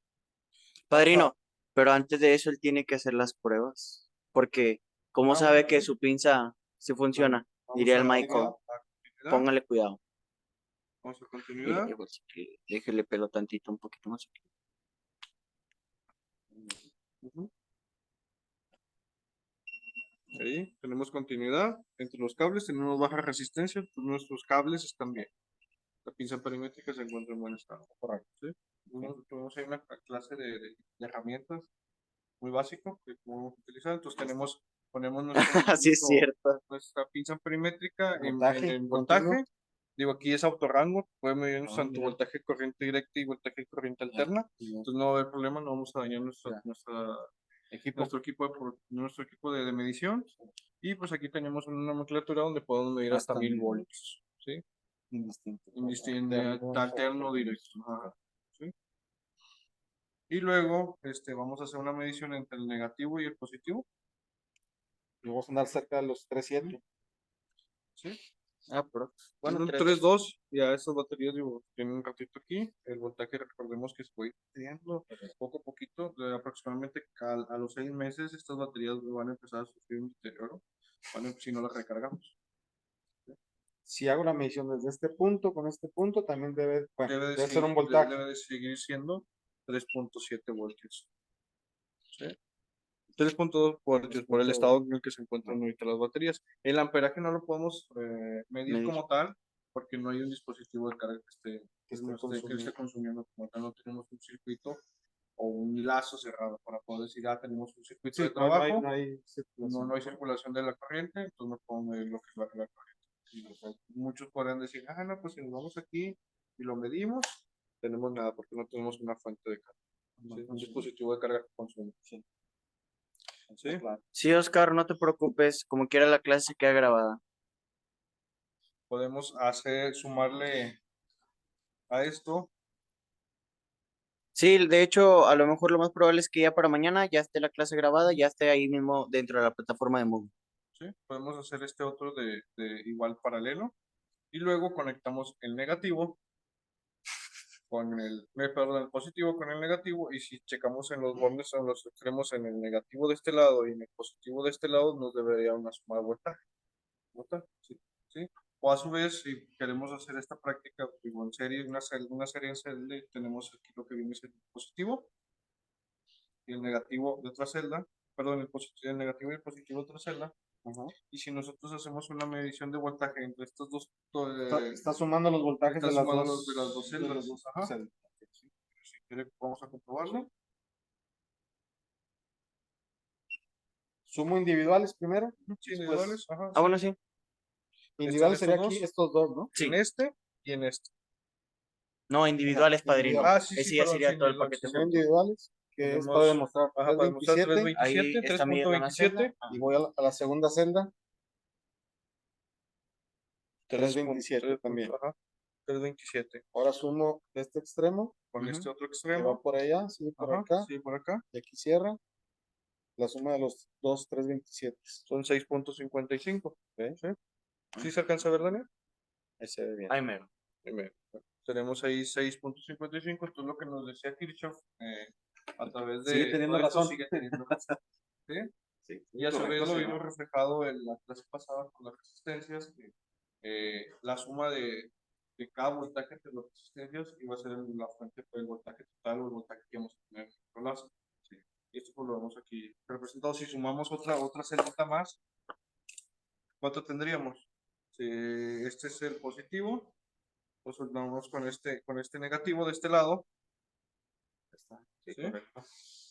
Speaker 4: Padrino, pero antes de eso él tiene que hacer las pruebas, porque ¿cómo
Speaker 1: Ah,
Speaker 4: sabe
Speaker 1: bueno,
Speaker 4: que
Speaker 1: sí.
Speaker 4: su pinza sí funciona?
Speaker 1: Vamos
Speaker 4: Diría
Speaker 1: a
Speaker 4: el
Speaker 1: la
Speaker 4: Michael,
Speaker 1: continuidad.
Speaker 4: póngale cuidado.
Speaker 1: Vamos a
Speaker 4: Mire,
Speaker 1: continuidad.
Speaker 4: igual si quiere, déjele pelo tantito, un poquito más aquí.
Speaker 1: Ujú. Ahí tenemos continuidad. Entre los cables tenemos baja resistencia, pues nuestros cables están bien. La pinza perimétrica se encuentra en buen estado. Correcto. ¿Sí? Tenemos ahí una clase de herramientas muy básico que podemos utilizar. Entonces ponemos
Speaker 4: Así es cierto.
Speaker 1: nuestra pinza perimétrica
Speaker 3: Voltaje
Speaker 1: en
Speaker 3: continuo.
Speaker 1: voltaje. Digo, aquí es autorrango, puede medirnos
Speaker 3: Ah,
Speaker 1: tanto
Speaker 3: mira.
Speaker 1: voltaje corriente directa y voltaje corriente alterna. Entonces no va a haber problema, no vamos a dañar
Speaker 3: Ya. Equipo.
Speaker 1: nuestro equipo de medición. Y pues aquí tenemos una nomenclatura donde podemos medir hasta
Speaker 3: Hasta
Speaker 1: 1000
Speaker 3: 1000
Speaker 1: volts. ¿Sí?
Speaker 3: Indistinto.
Speaker 1: Alterno directo. Ajá, ¿sí? Y luego vamos a hacer una medición entre el negativo y el positivo.
Speaker 3: Y vamos a andar cerca de los 3.7.
Speaker 1: ¿Sí?
Speaker 4: Ah, pero
Speaker 1: Bueno,
Speaker 4: bueno,
Speaker 1: 3.2, ya estas baterías tienen un ratito aquí. El voltaje, recordemos que se fue subiendo poco a poquito, aproximadamente a los 6 meses, estas baterías van a empezar a sufrir un deterioro, si no las recargamos.
Speaker 3: Si hago la medición desde este punto con este punto, también debe ser
Speaker 1: seguir-
Speaker 3: un voltaje.
Speaker 1: debe de seguir siendo 3.7 voltios. ¿Sí? 3.2 voltios por el estado en el que se encuentran ahorita las baterías. El amperaje no lo podemos medir como tal, porque no hay un dispositivo de carga que esté consumiendo como tal. No tenemos un circuito o un lazo cerrado para poder decir, tenemos un circuito de trabajo, no hay circulación de la corriente, entonces no podemos medir lo que es la corriente. Muchos podrían decir, no, pues si nos vamos aquí y lo medimos, tenemos nada, porque no tenemos una fuente de carga. ¿Sí? Un dispositivo de carga que consume. ¿Sí?
Speaker 4: sí, Oscar, no te preocupes, como quiera la clase queda grabada.
Speaker 1: Podemos sumarle a esto.
Speaker 4: Sí, de hecho, a lo mejor lo más probable es que ya para mañana ya esté la clase grabada, ya esté ahí mismo dentro de la plataforma de Moodle.
Speaker 1: ¿Sí? Podemos hacer este otro de igual paralelo y luego conectamos el negativo con perdón, el positivo con el negativo, y si checamos en los bordes o en los extremos, en el negativo de este lado y en el positivo de este lado, nos debería una suma de voltaje. ¿Sí? ¿Sí? O a su vez, si queremos hacer esta práctica digo, en serie, una serie en serie, tenemos aquí lo que viene siendo el positivo y el negativo de otra celda, perdón, el negativo y el positivo de otra celda. Y si nosotros hacemos una medición de voltaje entre estos dos,
Speaker 3: Está sumando los voltajes
Speaker 1: está
Speaker 3: de las
Speaker 1: sumando
Speaker 3: dos,
Speaker 1: los de las dos celdas. Ajá.
Speaker 3: celdas.
Speaker 1: Si quiere, vamos a comprobarlo.
Speaker 3: Sumo individuales primero.
Speaker 1: Sí,
Speaker 3: Después-
Speaker 1: individuales. Ajá,
Speaker 4: Ah, bueno, sí.
Speaker 3: Individuales
Speaker 1: Estos
Speaker 3: sería aquí estos dos, ¿no?
Speaker 4: Sí.
Speaker 1: En este y en este.
Speaker 4: No, individuales, padrino.
Speaker 1: Ah, sí,
Speaker 4: Ese
Speaker 1: sí,
Speaker 4: ya
Speaker 1: perdón,
Speaker 4: sería
Speaker 1: sí,
Speaker 4: todo el
Speaker 1: individuales.
Speaker 4: paquete
Speaker 3: Son
Speaker 4: junto.
Speaker 3: individuales, que es para demostrar
Speaker 1: Ajá, para demostrar
Speaker 3: 3.27.
Speaker 1: 3.27,
Speaker 4: Ahí está midiendo una celda.
Speaker 1: 3.27.
Speaker 3: Y voy a la segunda celda. 3.27
Speaker 1: 3.27
Speaker 3: también.
Speaker 1: Ajá, 3.27.
Speaker 3: Ahora sumo de este extremo,
Speaker 1: Con
Speaker 4: Ujú.
Speaker 1: este otro
Speaker 3: que va
Speaker 1: extremo.
Speaker 3: por allá, sigue por
Speaker 1: Ajá,
Speaker 3: acá,
Speaker 1: sí, por acá.
Speaker 3: y aquí cierra. La suma de los dos, 3.27.
Speaker 1: Son 6.55.
Speaker 3: ¿Ok?
Speaker 1: ¿Sí? ¿Sí se alcanza a ver, Daniel?
Speaker 3: Ahí se ve bien.
Speaker 4: Ahí mero.
Speaker 1: Primero. Tenemos ahí 6.55. Esto es lo que nos decía Kirchhoff. A través de
Speaker 3: Sigue teniendo
Speaker 1: todo esto
Speaker 3: razón.
Speaker 1: sigue teniendo razón. ¿Sí?
Speaker 3: Sí,
Speaker 1: Y a su vez
Speaker 3: correcto,
Speaker 1: lo
Speaker 3: señor.
Speaker 1: vimos reflejado en la clase pasada con las resistencias, que la suma de cada voltaje entre las resistencias iba a ser la fuente del voltaje total o el voltaje que vamos a tener en nuestro lazo. Sí. Y esto pues lo vemos aquí representado. Si sumamos otra celda más, ¿cuánto tendríamos? Si este es el positivo, pues vamos con este negativo de este lado.
Speaker 3: Está. Sí,
Speaker 1: ¿Sí?
Speaker 3: correcto.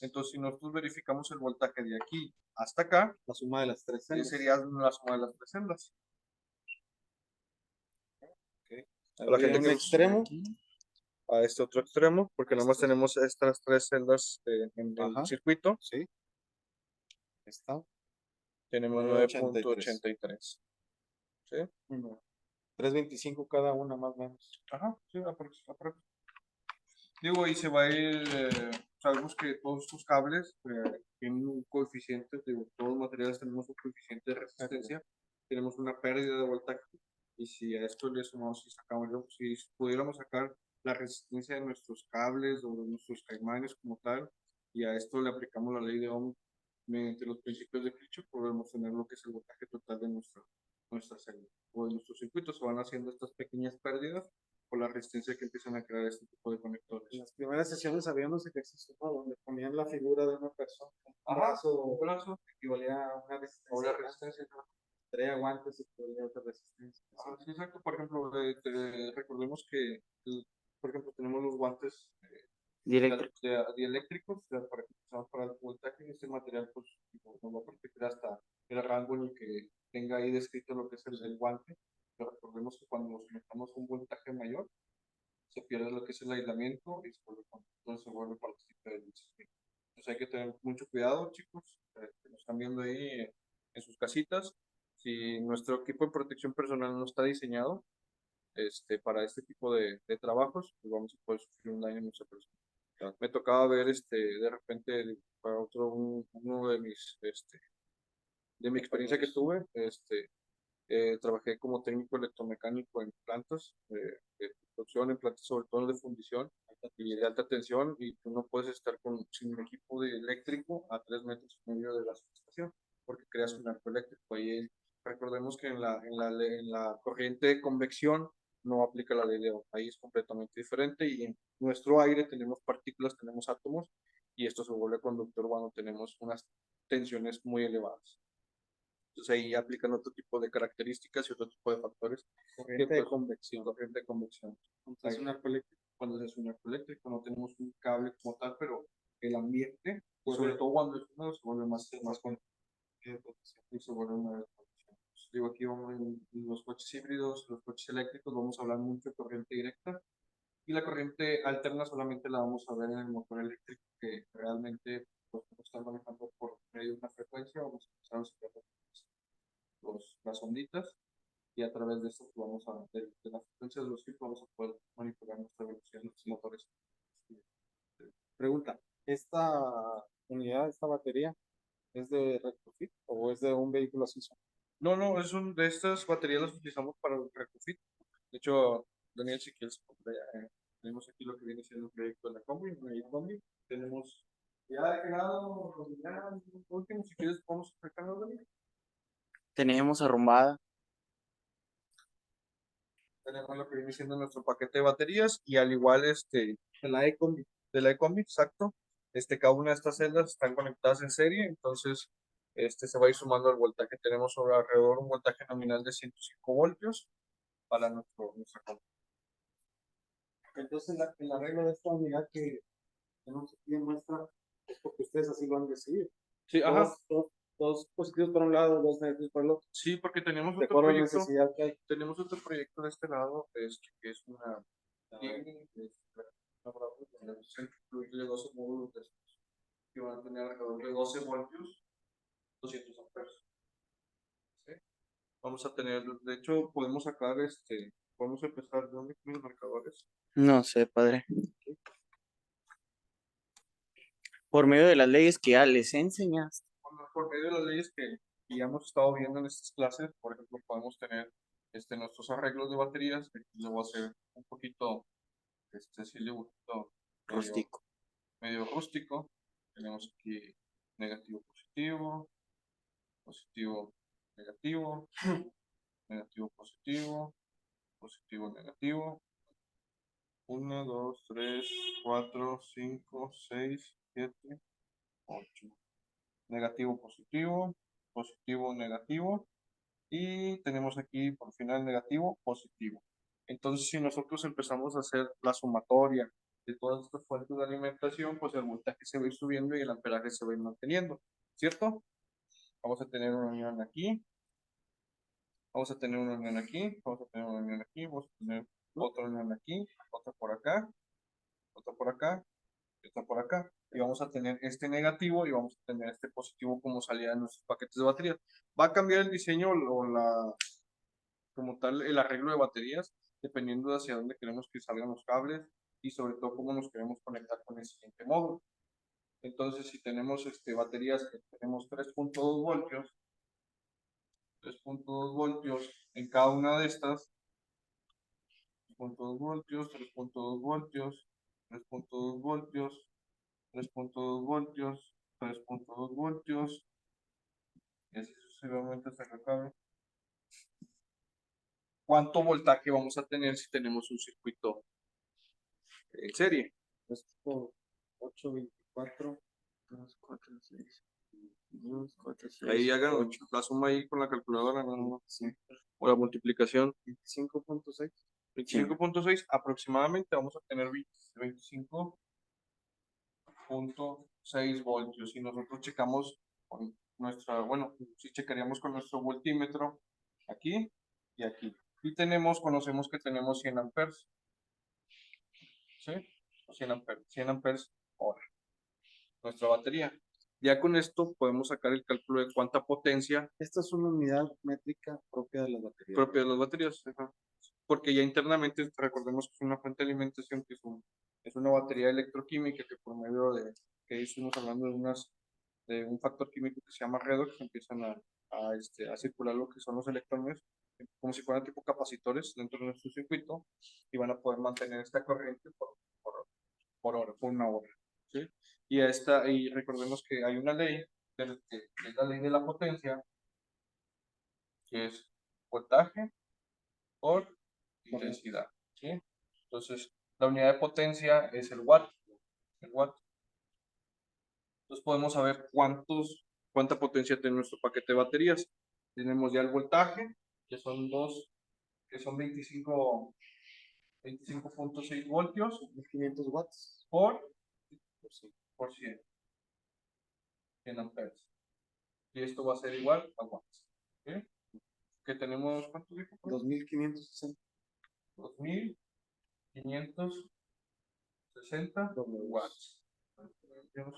Speaker 1: Entonces, si nosotros verificamos el voltaje de aquí hasta acá,
Speaker 3: La suma de las tres celdas.
Speaker 1: sería la suma de las tres celdas.
Speaker 3: Ahí
Speaker 1: La
Speaker 3: voy
Speaker 1: gente
Speaker 3: a un
Speaker 1: que
Speaker 3: extremo.
Speaker 1: a este otro extremo, porque nada más tenemos estas tres celdas en el
Speaker 3: Ajá.
Speaker 1: circuito.
Speaker 3: Sí. Ahí está.
Speaker 1: Tenemos 9.83. ¿Sí?
Speaker 3: 3.25 cada una más o menos.
Speaker 1: Ajá, sí, digo, y se va a ir, sabemos que todos estos cables tienen un coeficiente, digo, todos los materiales tenemos un coeficiente de resistencia, tenemos una pérdida de voltaje, y si a esto le sumamos, si pudiéramos sacar la resistencia de nuestros cables o de nuestros caimanes como tal, y a esto le aplicamos la ley de Ohm mediante los principios de Kirchhoff, podemos tener lo que es el voltaje total de nuestra celda o de nuestros circuitos. Se van haciendo estas pequeñas pérdidas por la resistencia que empiezan a crear este tipo de conectores.
Speaker 3: En las primeras sesiones había unos ejercicios, ¿no? Donde ponían la figura de una persona, un
Speaker 1: Ajá, un brazo
Speaker 3: que equivalía a una
Speaker 1: o
Speaker 3: resistencia,
Speaker 1: la resistencia.
Speaker 3: traía guantes y equivalía a otra resistencia.
Speaker 1: Ah, sí, exacto. Por ejemplo, recordemos que, por ejemplo, tenemos los guantes
Speaker 4: Directo.
Speaker 1: dieléctricos, o sea, para que usamos para el voltaje, y este material pues nos va a proteger hasta el rango en el que tenga ahí descrito lo que es el guante. Pero recordemos que cuando nos metamos un voltaje mayor, se pierde lo que es el aislamiento y entonces se vuelve partícipe del sistema. Entonces hay que tener mucho cuidado, chicos, que nos están viendo ahí en sus casitas. Si nuestro equipo de protección personal no está diseñado para este tipo de trabajos, pues vamos a poder sufrir un daño en nuestra persona. Me tocaba ver de repente para uno de mi experiencia que tuve, trabajé como técnico electromecánico en plantas de producción, en plantas sobre todo de fundición y de alta tensión, y tú no puedes estar sin un equipo de eléctrico a 3,5 metros de la subestación, porque creas un arco eléctrico. Ahí recordemos que en la corriente de convección no aplica la ley de Ohm, ahí es completamente diferente, y en nuestro aire tenemos partículas, tenemos átomos, y esto se vuelve conductor cuando tenemos unas tensiones muy elevadas. Entonces ahí aplican otro tipo de características y otro tipo de factores.
Speaker 3: Corriente de convección.
Speaker 1: Corriente de convección.
Speaker 3: Entonces, un arco eléctrico.
Speaker 1: Cuando se hace un arco eléctrico, no tenemos un cable como tal, pero el ambiente, sobre todo cuando es húmedo, se vuelve más y se vuelve una desconexión. Digo, aquí vamos en los coches híbridos, los coches eléctricos, vamos a hablar mucho de corriente directa, y la corriente alterna solamente la vamos a ver en el motor eléctrico, que realmente pues, no está manejando por medio de una frecuencia. Vamos a empezar a las onditas, y a través de esto pues, vamos a, de las frecuencias de los chips, vamos a poder manipular nuestra velocidad en los motores.
Speaker 3: Pregunta, ¿esta unidad, esta batería, es de retrofit o es de un vehículo así?
Speaker 1: No, no, de estas baterías las utilizamos para el retrofit. De hecho, Daniel, si quieres, tenemos aquí lo que viene siendo el proyecto de la combi, una combi. Tenemos ya quedado, último, si quieres, vamos a explicarlo, Daniel.
Speaker 4: Tenemos arrumbada.
Speaker 1: Tenemos lo que viene siendo nuestro paquete de baterías, y al igual
Speaker 3: De la e-combi.
Speaker 1: de la e-combi, exacto. Cada una de estas celdas están conectadas en serie, entonces se va a ir sumando el voltaje. Tenemos sobre alrededor un voltaje nominal de 105 voltios para nuestra combi.
Speaker 3: Entonces, el arreglo de esta unidad que tenemos aquí en muestra es porque ustedes así lo han decidido.
Speaker 1: Sí, ajá.
Speaker 3: Dos positivos por un lado, dos negativos por el otro.
Speaker 1: Sí, porque tenemos
Speaker 3: De
Speaker 1: otro
Speaker 3: acuerdo a la
Speaker 1: proyecto.
Speaker 3: necesidad que hay.
Speaker 1: Tenemos otro proyecto de este lado, que es una donde se incluye 12 módulos de estos, que van a tener alrededor de 12 voltios, 200 amperes. ¿Sí? Vamos a tener, de hecho, podemos sacar podemos empezar. ¿Dónde están los marcadores?
Speaker 4: No sé, padre. Por medio de las leyes que ya les enseñaste.
Speaker 1: Por medio de las leyes que ya hemos estado viendo en estas clases, por ejemplo, podemos tener nuestros arreglos de baterías. Aquí le voy a hacer un poquito, así un poquito
Speaker 4: Rústico.
Speaker 1: medio rústico. Tenemos aquí negativo, positivo, positivo, negativo, negativo, positivo, positivo, negativo. 1, 2, 3, 4, 5, 6, 7, 8. Negativo, positivo, positivo, negativo. Y tenemos aquí por final negativo, positivo. Entonces, si nosotros empezamos a hacer la sumatoria de todas estas fuentes de alimentación, pues el voltaje se va a ir subiendo y el amperaje se va a ir manteniendo, ¿cierto? Vamos a tener una unión aquí, vamos a tener una unión aquí, vamos a tener una unión aquí, vamos a tener otra unión aquí, otra por acá, otra por acá, y otra por acá. Y vamos a tener este negativo y vamos a tener este positivo como salida de nuestros paquetes de baterías. Va a cambiar el diseño como tal, el arreglo de baterías, dependiendo de hacia dónde queremos que salgan los cables y sobre todo cómo nos queremos conectar con el siguiente módulo. Entonces, si tenemos baterías que tenemos 3.2 voltios, 3.2 voltios en cada una de estas, 3.2 voltios, 3.2 voltios, 3.2 voltios, 3.2 voltios, 3.2 voltios, y así sucesivamente hasta que acabe. ¿Cuánto voltaje vamos a tener si tenemos un circuito en serie?
Speaker 3: 3 por 8, 24.
Speaker 4: 2, 4, 6. 2, 4, 6.
Speaker 1: Ahí hagan la suma ahí con la calculadora, ¿no? Sí. O la multiplicación.
Speaker 3: 25.6.
Speaker 1: 25.6 aproximadamente vamos a tener 25.6 voltios. Y nosotros checamos con nuestra, bueno, si checaríamos con nuestro voltímetro aquí y aquí. Y conocemos que tenemos 100 amperes. ¿Sí? 100 amperes hora. Nuestra batería. Ya con esto podemos sacar el cálculo de cuánta potencia
Speaker 3: Esta es una unidad métrica propia de las baterías.
Speaker 1: propia de las baterías. Ajá. Porque ya internamente recordemos que es una fuente de alimentación, que es una batería electroquímica que por medio de, que estuvimos hablando de un factor químico que se llama redox, empiezan a circular lo que son los electrones, como si fueran tipo capacitores dentro de nuestro circuito, y van a poder mantener esta corriente por hora, por una hora. ¿Sí? Y recordemos que hay una ley, que es la ley de la potencia, que es voltaje por intensidad. ¿Sí? Entonces, la unidad de potencia es el watt. El watt. Entonces podemos saber cuánta potencia tiene nuestro paquete de baterías. Tenemos ya el voltaje, que son 25.6 voltios
Speaker 3: 1500 watts.
Speaker 1: por 100 amperes. Y esto va a ser igual a watts. ¿Sí? Que tenemos, ¿cuánto dijo?
Speaker 3: 2560.
Speaker 1: 2560 watts. Yo no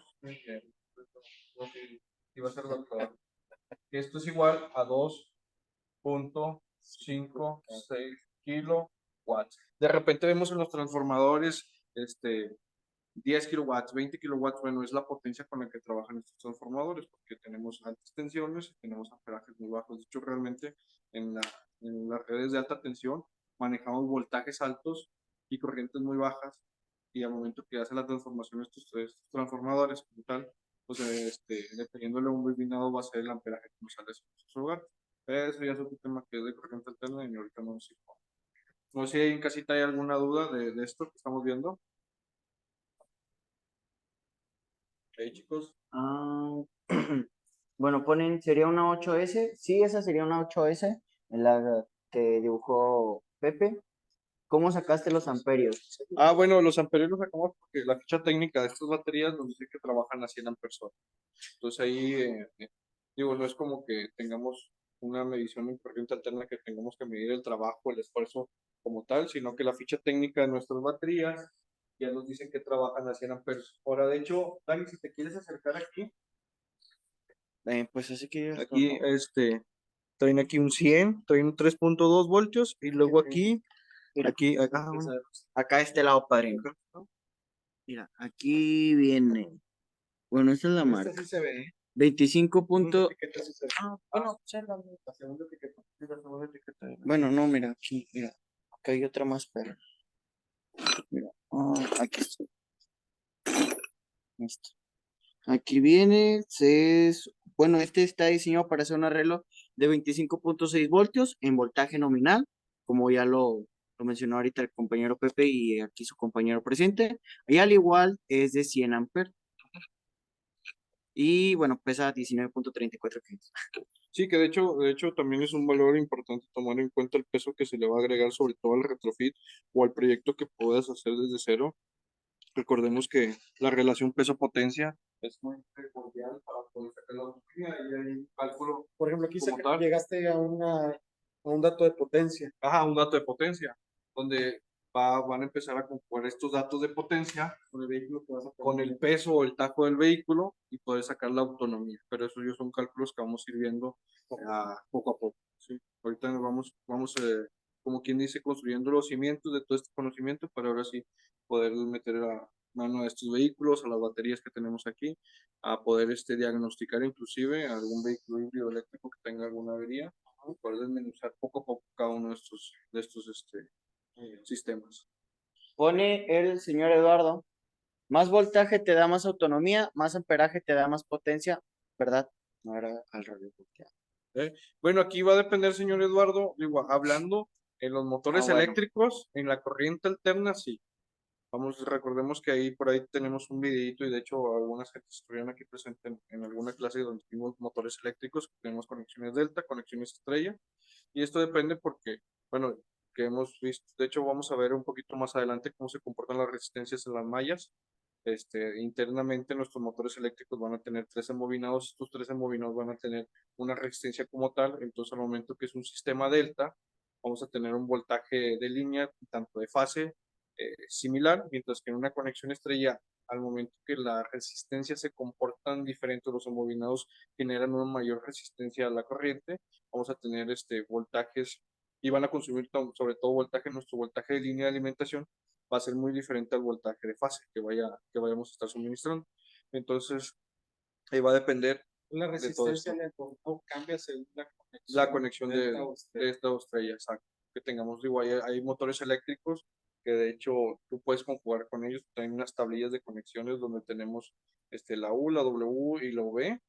Speaker 1: sé si va a ser doctor. Esto es igual a 2.56 kilowatts. De repente vemos en los transformadores 10 kilowatts, 20 kilowatts. Bueno, es la potencia con la que trabajan estos transformadores, porque tenemos altas tensiones y tenemos amperajes muy bajos. De hecho, realmente en las redes de alta tensión manejamos voltajes altos y corrientes muy bajas, y al momento que hace la transformación estos transformadores como tal, pues dependiendo del bobinado va a ser el amperaje que nos sale a su hogar. Eso ya es otro tema que es de corriente alterna y ahorita no sé. No sé si en casita hay alguna duda de esto que estamos viendo. Hey, chicos.
Speaker 4: Ah, bueno, sería una 8S. Sí, esa sería una 8S, en la que dibujó Pepe. ¿Cómo sacaste los amperios?
Speaker 1: Bueno, los amperios los sacamos porque la ficha técnica de estas baterías nos dice que trabajan a 100 amperes hora. Entonces ahí, digo, no es como que tengamos una medición en corriente alterna, que tengamos que medir el trabajo, el esfuerzo como tal, sino que la ficha técnica de nuestras baterías ya nos dicen que trabajan a 100 amperes hora. De hecho, Dani, si te quieres acercar aquí,
Speaker 4: Pues así que
Speaker 1: aquí, traen aquí un 100, traen un 3.2 voltios, y luego aquí,
Speaker 4: Mira,
Speaker 1: bueno,
Speaker 4: acá este lado, padrino. Mira, aquí viene. Bueno, esta es la marca.
Speaker 3: Esta sí se ve.
Speaker 4: 25 punto.
Speaker 3: Etiqueta sí se ve.
Speaker 4: Bueno, obsérvame.
Speaker 3: La segunda etiqueta. Sí, la segunda etiqueta.
Speaker 4: Bueno, no, mira, aquí, mira. Acá hay otra más, pero. Mira, aquí está. Esto. Aquí viene, bueno, este está diseñado para hacer un arreglo de 25.6 voltios en voltaje nominal, como ya lo mencionó ahorita el compañero Pepe y aquí su compañero presente. Y al igual es de 100 amperes. Y bueno, pesa 19.34 kilos.
Speaker 1: sí, que de hecho también es un valor importante tomar en cuenta el peso que se le va a agregar, sobre todo al retrofit o al proyecto que puedas hacer desde cero. Recordemos que la relación peso-potencia es muy primordial para poder sacar la autonomía, y hay un cálculo
Speaker 3: Por ejemplo, aquí
Speaker 1: como tal.
Speaker 3: llegaste a un dato de potencia.
Speaker 1: Un dato de potencia, donde van a empezar a componer estos datos de potencia
Speaker 3: Con el vehículo que vas a
Speaker 1: con
Speaker 3: poner.
Speaker 1: el peso o el tajo del vehículo y poder sacar la autonomía. Pero eso ya son cálculos que vamos a ir viendo poco a poco. ¿Sí? Ahorita vamos como quien dice, construyendo los cimientos de todo este conocimiento para ahora sí poder meter la mano a estos vehículos, a las baterías que tenemos aquí, a poder diagnosticar inclusive algún vehículo híbrido eléctrico que tenga alguna avería, y poder desmenuzar poco a poco cada uno de estos sistemas.
Speaker 4: Pone el señor Eduardo, más voltaje te da más autonomía, más amperaje te da más potencia, ¿verdad? No era al revés.
Speaker 1: Bueno, aquí va a depender, señor Eduardo, digo, hablando en los motores
Speaker 4: bueno.
Speaker 1: eléctricos, en la corriente alterna, sí. Recordemos que ahí por ahí tenemos un videito y de hecho algunas gente estuvieron aquí presentes en alguna clase donde vimos motores eléctricos, tenemos conexiones delta, conexiones estrella, y esto depende porque, bueno, que hemos visto, de hecho vamos a ver un poquito más adelante cómo se comportan las resistencias en las mallas. Internamente nuestros motores eléctricos van a tener 13 embobinados, estos 13 embobinados van a tener una resistencia como tal, entonces al momento que es un sistema delta, vamos a tener un voltaje de línea, tanto de fase, similar, mientras que en una conexión estrella, al momento que las resistencias se comportan diferentes, los embobinados generan una mayor resistencia a la corriente, vamos a tener voltajes y van a consumir sobre todo voltaje, nuestro voltaje de línea de alimentación va a ser muy diferente al voltaje de fase que vayamos a estar suministrando. Entonces, ahí va a depender
Speaker 3: La
Speaker 1: de todo
Speaker 3: resistencia
Speaker 1: esto.
Speaker 3: del conjunto cambia según
Speaker 1: La conexión
Speaker 3: delta o
Speaker 1: de esta estrella, exacto. Que tengamos, digo, hay motores eléctricos que de hecho tú puedes conjugar con ellos. Hay unas tablillas de conexiones donde tenemos la U, la W y la V,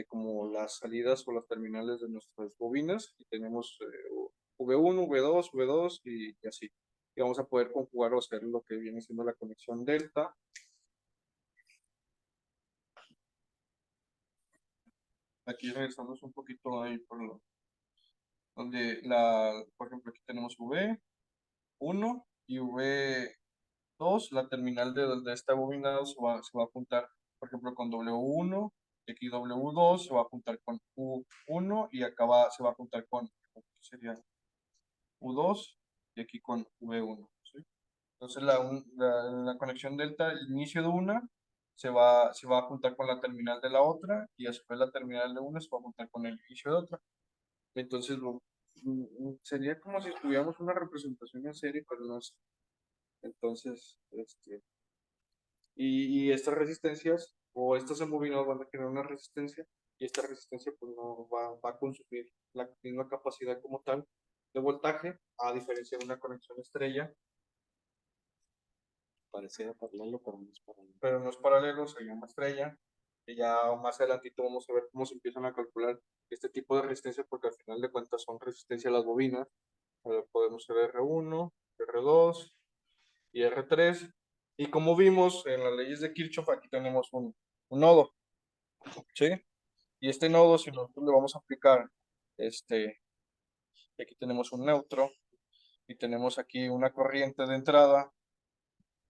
Speaker 1: como las salidas o las terminales de nuestras bobinas. Y tenemos V1, V2, V2 y así. Y vamos a poder conjugar o hacer lo que viene siendo la conexión delta. Aquí regresamos un poquito ahí por lo donde por ejemplo, aquí tenemos V1 y V2, la terminal de donde está bobinado se va a juntar, por ejemplo, con W1, y aquí W2 se va a juntar con U1 y acá se va a juntar con, ¿qué sería? U2 y aquí con V1, ¿sí? Entonces la conexión delta, el inicio de una se va a juntar con la terminal de la otra y a su vez la terminal de una se va a juntar con el inicio de otra. Entonces sería como si tuviéramos una representación en serie, pero no es. Entonces, y estas resistencias o estos embobinados van a generar una resistencia y esta resistencia pues no va a consumir la misma capacidad como tal de voltaje, a diferencia de una conexión estrella.
Speaker 3: Pareciera paralelo, pero no es paralelo.
Speaker 1: Pero no es paralelo, se llama estrella. Y ya más adelantito vamos a ver cómo se empiezan a calcular este tipo de resistencia, porque al final de cuentas son resistencia a las bobinas. Podemos ser R1, R2 y R3. Y como vimos en las leyes de Kirchhoff, aquí tenemos un nodo, ¿sí? Y este nodo, si nosotros le vamos a aplicar, aquí tenemos un neutro, y tenemos aquí una corriente de entrada,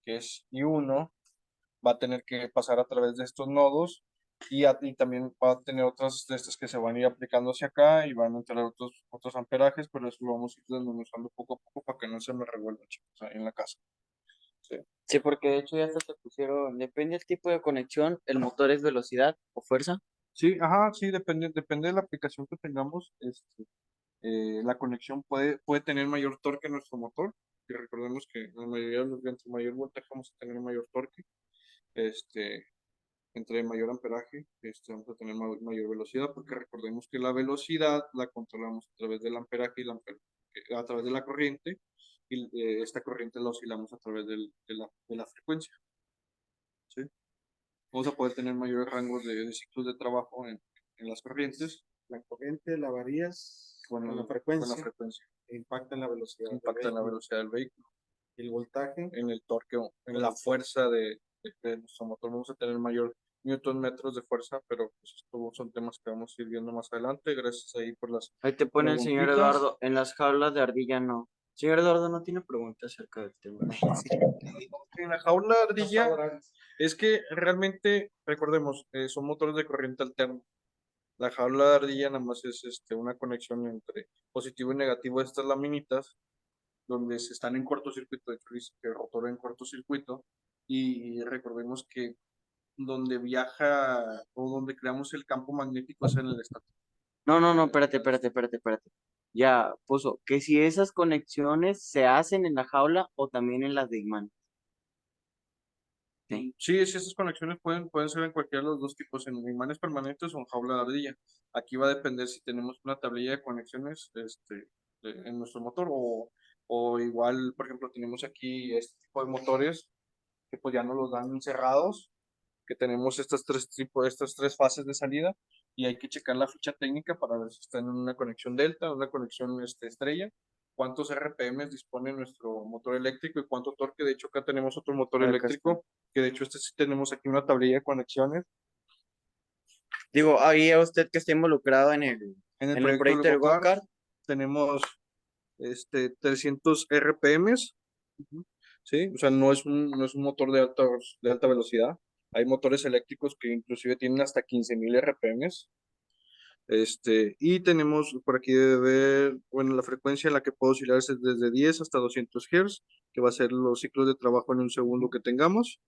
Speaker 1: que es I1, va a tener que pasar a través de estos nodos, y también va a tener otras de estas que se van a ir aplicando hacia acá, y van a entrar otros amperajes, pero eso lo vamos a ir desmenuzando poco a poco para que no se me revuelva, chicos, ahí en la casa. Sí.
Speaker 4: Sí, porque de hecho ya hasta te pusieron, depende del tipo de conexión, el motor es velocidad o fuerza.
Speaker 1: Sí, ajá, sí, depende de la aplicación que tengamos. La conexión puede tener mayor torque en nuestro motor. Y recordemos que la mayoría de los entre mayor voltaje vamos a tener mayor torque. Entre mayor amperaje, vamos a tener mayor velocidad, porque recordemos que la velocidad la controlamos a través del amperaje y a través de la corriente, y esta corriente la oscilamos a través de la frecuencia. ¿Sí? Vamos a poder tener mayores rangos de ciclos de trabajo en las corrientes.
Speaker 3: La corriente la varías
Speaker 1: Con
Speaker 3: la
Speaker 1: la
Speaker 3: frecuencia,
Speaker 1: frecuencia.
Speaker 3: impacta en la velocidad.
Speaker 1: Impacta en la velocidad del vehículo,
Speaker 3: Y el voltaje,
Speaker 1: en el torque, en la fuerza de nuestro motor. Vamos a tener mayor newton metros de fuerza, pero pues estos son temas que vamos a ir viendo más adelante. Gracias ahí por las
Speaker 4: Ahí te pone el señor
Speaker 1: preguntitas.
Speaker 4: Eduardo, en las jaulas de ardilla no. Señor Eduardo no tiene preguntas acerca del tema.
Speaker 1: En la jaula de ardilla es que realmente, recordemos, son motores de corriente alterna. La jaula de ardilla nada más es una conexión entre positivo y negativo de estas laminitas, donde se están en cortocircuito, de hecho dice que rotor en cortocircuito, y recordemos que donde viaja o donde creamos el campo magnético es en el estator.
Speaker 4: No, espérate. Ya puso que si esas conexiones se hacen en la jaula o también en las de imán. Sí.
Speaker 1: Sí, esas conexiones pueden ser en cualquiera de los dos tipos, en imanes permanentes o en jaula de ardilla. Aquí va a depender si tenemos una tablilla de conexiones en nuestro motor, o O igual, por ejemplo, tenemos aquí este tipo de motores que pues ya nos los dan cerrados, que tenemos estas tres fases de salida y hay que checar la ficha técnica para ver si está en una conexión delta, una conexión estrella, cuántos RPMs dispone nuestro motor eléctrico y cuánto torque. De hecho, acá tenemos otro motor
Speaker 4: Acá está.
Speaker 1: eléctrico, que de hecho este sí tenemos aquí una tablilla de conexiones.
Speaker 4: Digo, ahí a usted que está involucrado en
Speaker 1: En el
Speaker 4: el
Speaker 1: proyecto
Speaker 4: proyecto del
Speaker 1: del
Speaker 4: go-kart,
Speaker 1: tenemos 300 RPMs, ¿sí? O sea, no es un motor de alta velocidad. Hay motores eléctricos que inclusive tienen hasta 15,000 RPMs. Y tenemos por aquí debe ver, bueno, la frecuencia en la que puedo oscilar es desde 10 hasta 200 Hz, que va a ser los ciclos de trabajo en un segundo que tengamos.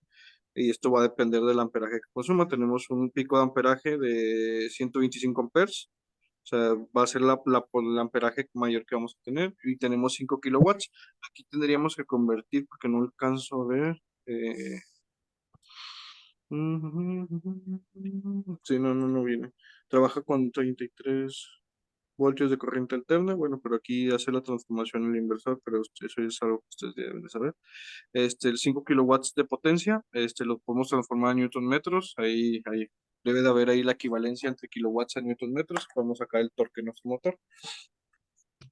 Speaker 1: Y esto va a depender del amperaje que consuma. Tenemos un pico de amperaje de 125 amperes. O sea, va a ser por el amperaje mayor que vamos a tener. Y tenemos 5 kilowatts. Aquí tendríamos que convertir porque no alcanzo a ver. eh, Sí, no viene. Trabaja con 33 voltios de corriente alterna. Bueno, pero aquí hace la transformación en el inversor, pero eso es algo que ustedes deben de saber. El 5 kilowatts de potencia, lo podemos transformar en newton metros. Ahí debe de haber ahí la equivalencia entre kilowatts a newton metros. Podemos sacar el torque de nuestro motor.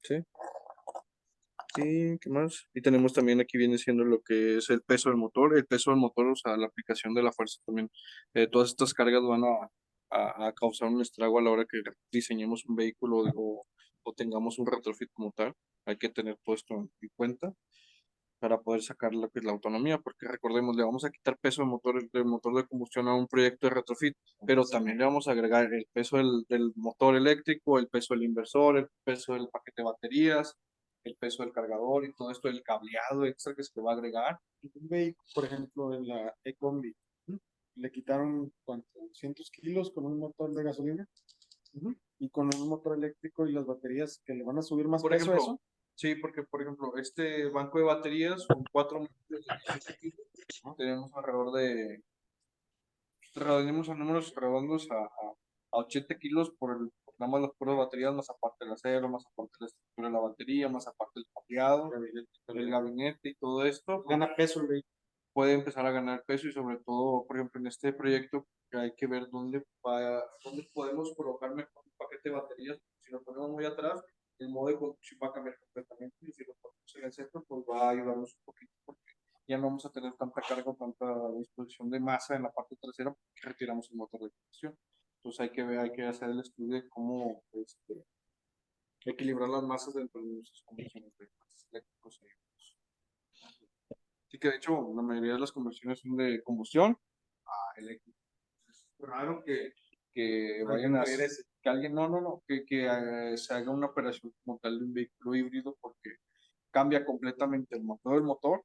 Speaker 1: ¿Sí? Sí, ¿qué más? Y tenemos también aquí viene siendo lo que es el peso del motor. El peso del motor, o sea, la aplicación de la fuerza también. Todas estas cargas van a causar un estrago a la hora que diseñemos un vehículo o tengamos un retrofit como tal. Hay que tener todo esto en cuenta para poder sacar lo que es la autonomía, porque recordemos, le vamos a quitar peso del motor de combustión a un proyecto de retrofit, pero también le vamos a agregar el peso del motor eléctrico, el peso del inversor, el peso del paquete de baterías, el peso del cargador y todo esto, el cableado extra que se le va a agregar.
Speaker 3: Un vehículo, por ejemplo, en la e-combi, le quitaron ¿cuánto? 200 kilos con un motor de gasolina y con un motor eléctrico y las baterías que le van a subir más
Speaker 1: Por
Speaker 3: peso a
Speaker 1: ejemplo,
Speaker 3: eso.
Speaker 1: sí, porque por ejemplo, este banco de baterías son 4 módulos de 17 kilos, ¿no? Tenemos alrededor de redondeamos a números redondos a 80 kilos por nada más las puras baterías, más aparte el acero, más aparte la estructura de la batería, más aparte el cableado, el gabinete y todo esto.
Speaker 3: Gana peso el vehículo.
Speaker 1: Puede empezar a ganar peso y sobre todo, por ejemplo, en este proyecto que hay que ver dónde podemos colocar mejor un paquete de baterías. Si lo ponemos muy atrás, el modo de conducción va a cambiar completamente y si lo ponemos en el centro, pues va a ayudarnos un poquito porque ya no vamos a tener tanta carga o tanta disposición de masa en la parte trasera porque retiramos el motor de combustión. Entonces hay que hacer el estudio de cómo equilibrar las masas dentro de nuestras conversiones de eléctricos. Así que de hecho la mayoría de las conversiones son de combustión a eléctrico. Es raro que vayan a que alguien, no, que se haga una operación como tal de un vehículo híbrido porque cambia completamente el motor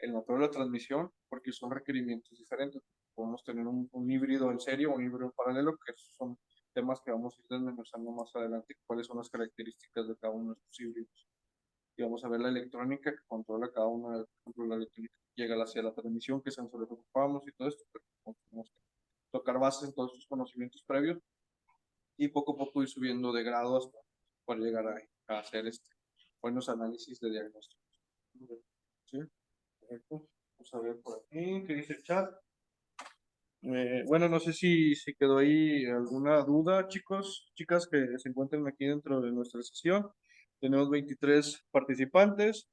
Speaker 1: de la transmisión, porque son requerimientos diferentes. Podemos tener un híbrido en serie o un híbrido en paralelo, que esos son temas que vamos a ir desmenuzando más adelante, cuáles son las características de cada uno de estos híbridos. Y vamos a ver la electrónica que controla cada una, por ejemplo, la electrónica que llega hacia la transmisión, qué sensores ocupamos y todo esto, pero tenemos que tocar bases en todos estos conocimientos previos y poco a poco ir subiendo de grado hasta poder llegar a hacer buenos análisis de diagnóstico. ¿Sí? Correcto. Vamos a ver por aquí, ¿qué dice el chat? Bueno, no sé si quedó ahí alguna duda, chicos, chicas que se encuentren aquí dentro de nuestra sesión. Tenemos 23 participantes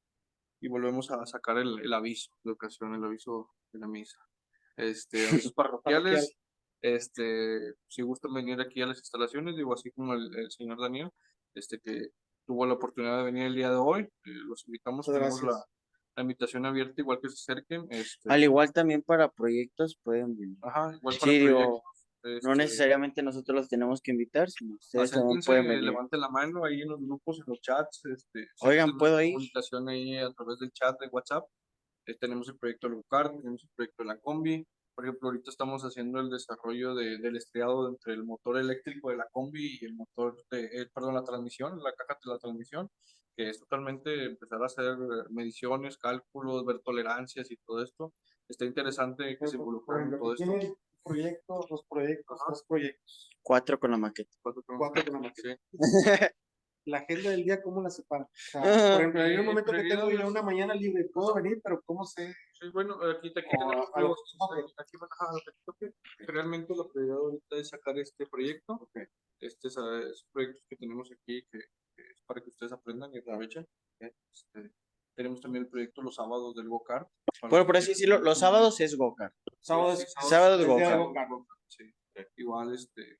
Speaker 1: y volvemos a sacar el aviso de ocasión, el aviso de la misa. Avisos parroquiales, si gustan venir aquí a las instalaciones, digo, así como el señor Daniel, que tuvo la oportunidad de venir el día de hoy, los invitamos,
Speaker 3: Muchas
Speaker 1: tenemos
Speaker 3: gracias.
Speaker 1: la invitación abierta, igual que se acerquen,
Speaker 4: al igual también para proyectos pueden venir.
Speaker 1: ajá, igual para
Speaker 4: Sí,
Speaker 1: proyectos,
Speaker 4: digo, no necesariamente nosotros los tenemos que invitar, sino ustedes también
Speaker 1: acérquense,
Speaker 4: pueden venir.
Speaker 1: levanten la mano ahí en los grupos, en los chats,
Speaker 4: Oigan,
Speaker 1: siempre
Speaker 4: ¿puedo
Speaker 1: tenemos
Speaker 4: ir?
Speaker 1: comunicación ahí a través del chat de WhatsApp. Tenemos el proyecto Lucar, tenemos el proyecto de la combi. Por ejemplo, ahorita estamos haciendo el desarrollo del estriado entre el motor eléctrico de la combi y el motor perdón, la transmisión, la caja de la transmisión, que es totalmente empezar a hacer mediciones, cálculos, ver tolerancias y todo esto. Está interesante que se involucren en todo esto.
Speaker 3: Tiene dos proyectos,
Speaker 1: Ajá.
Speaker 3: 3 proyectos.
Speaker 4: 4 con la maqueta.
Speaker 1: Cuatro con
Speaker 3: Cuatro con la maqueta.
Speaker 1: Sí.
Speaker 3: la agenda del día, ¿cómo la separan? O sea,
Speaker 4: Ah,
Speaker 3: por ejemplo, hay un momento que
Speaker 1: previo
Speaker 3: tengo ya
Speaker 1: es-
Speaker 3: una mañana libre, puedo venir, pero ¿cómo sé?
Speaker 1: Sí, bueno, aquí
Speaker 3: O
Speaker 1: tenemos
Speaker 3: a lo-
Speaker 1: aquí manejado realmente la prioridad ahorita es sacar este proyecto. Este es proyectos que tenemos aquí que es para que ustedes aprendan y aprovechen. Tenemos también el proyecto los sábados del go-kart.
Speaker 4: bueno, por así decirlo, los sábados es go-kart.
Speaker 3: Sábado
Speaker 1: Sí,
Speaker 3: es,
Speaker 4: sábado de
Speaker 3: es día de
Speaker 4: go-kart.
Speaker 3: go-kart.
Speaker 1: Sí, igual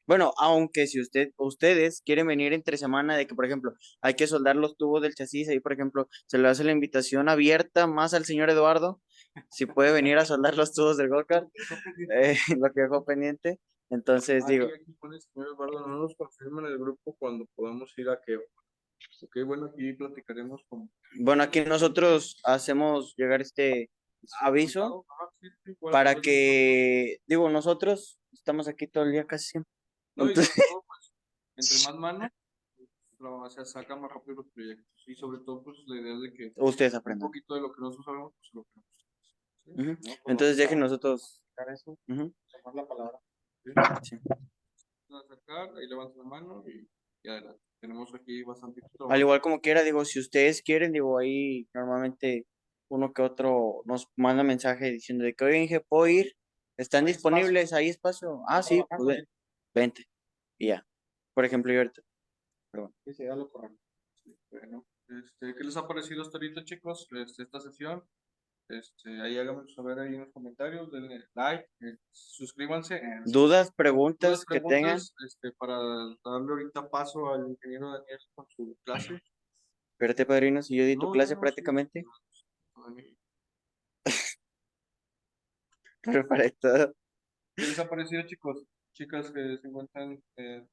Speaker 4: Bueno, aunque si ustedes quieren venir entre semana de que, por ejemplo, hay que soldar los tubos del chasis, ahí, por ejemplo, se le hace la invitación abierta más al señor Eduardo, si puede venir a soldar los tubos del go-kart, lo que dejó pendiente. Entonces, digo,
Speaker 1: aquí pone señor Eduardo, no nos confirman el grupo cuando podamos ir a que. Ok, bueno, aquí platicaremos con.
Speaker 4: bueno, aquí nosotros hacemos llegar este aviso
Speaker 1: Ajá, sí, sí, igual,
Speaker 4: para
Speaker 1: igual.
Speaker 4: que, digo, nosotros estamos aquí todo el día casi siempre.
Speaker 1: No, y
Speaker 4: Entonces,
Speaker 1: sobre todo, pues, entre más manos, se sacan más rápido los proyectos. Y sobre todo, pues, la idea de que
Speaker 4: ustedes
Speaker 1: un
Speaker 4: aprendan.
Speaker 1: poquito de lo que nosotros sabemos, pues, lo que nosotros. ¿Sí?
Speaker 4: Ujú.
Speaker 3: ¿no? Pues
Speaker 4: Entonces,
Speaker 3: vamos a
Speaker 4: dejen nosotros.
Speaker 3: sacar eso,
Speaker 4: Ujú,
Speaker 3: tomar la palabra.
Speaker 4: sí.
Speaker 1: Van a sacar, ahí levantan la mano y adelante. Tenemos aquí bastante
Speaker 4: Al
Speaker 1: trabajo.
Speaker 4: igual como quiera, digo, si ustedes quieren, digo, ahí normalmente uno que otro nos manda mensaje diciendo de que, oye, Inge, ¿puedo ir? ¿Están
Speaker 3: ¿Hay espacio?
Speaker 4: disponibles? ¿Hay espacio? Ah, sí,
Speaker 3: Trabajar,
Speaker 4: pues vente. Y ya. Por ejemplo, yo ahorita.
Speaker 3: sí, sí, ya lo correcto.
Speaker 1: Bueno, ¿qué les ha parecido hasta ahorita, chicos? Esta sesión. Ahí háganme saber ahí en los comentarios, denle like, suscríbanse.
Speaker 4: ¿Dudas,
Speaker 1: Dudas,
Speaker 4: preguntas que tengan?
Speaker 1: preguntas, para darle ahorita paso al ingeniero Daniel con su clase.
Speaker 4: Espérate, padrino, si yo di tu
Speaker 1: No,
Speaker 4: clase
Speaker 1: no, sí.
Speaker 4: prácticamente.
Speaker 1: Dani,
Speaker 4: Perfecto.
Speaker 1: ¿qué les ha parecido, chicos? Chicas que se encuentran en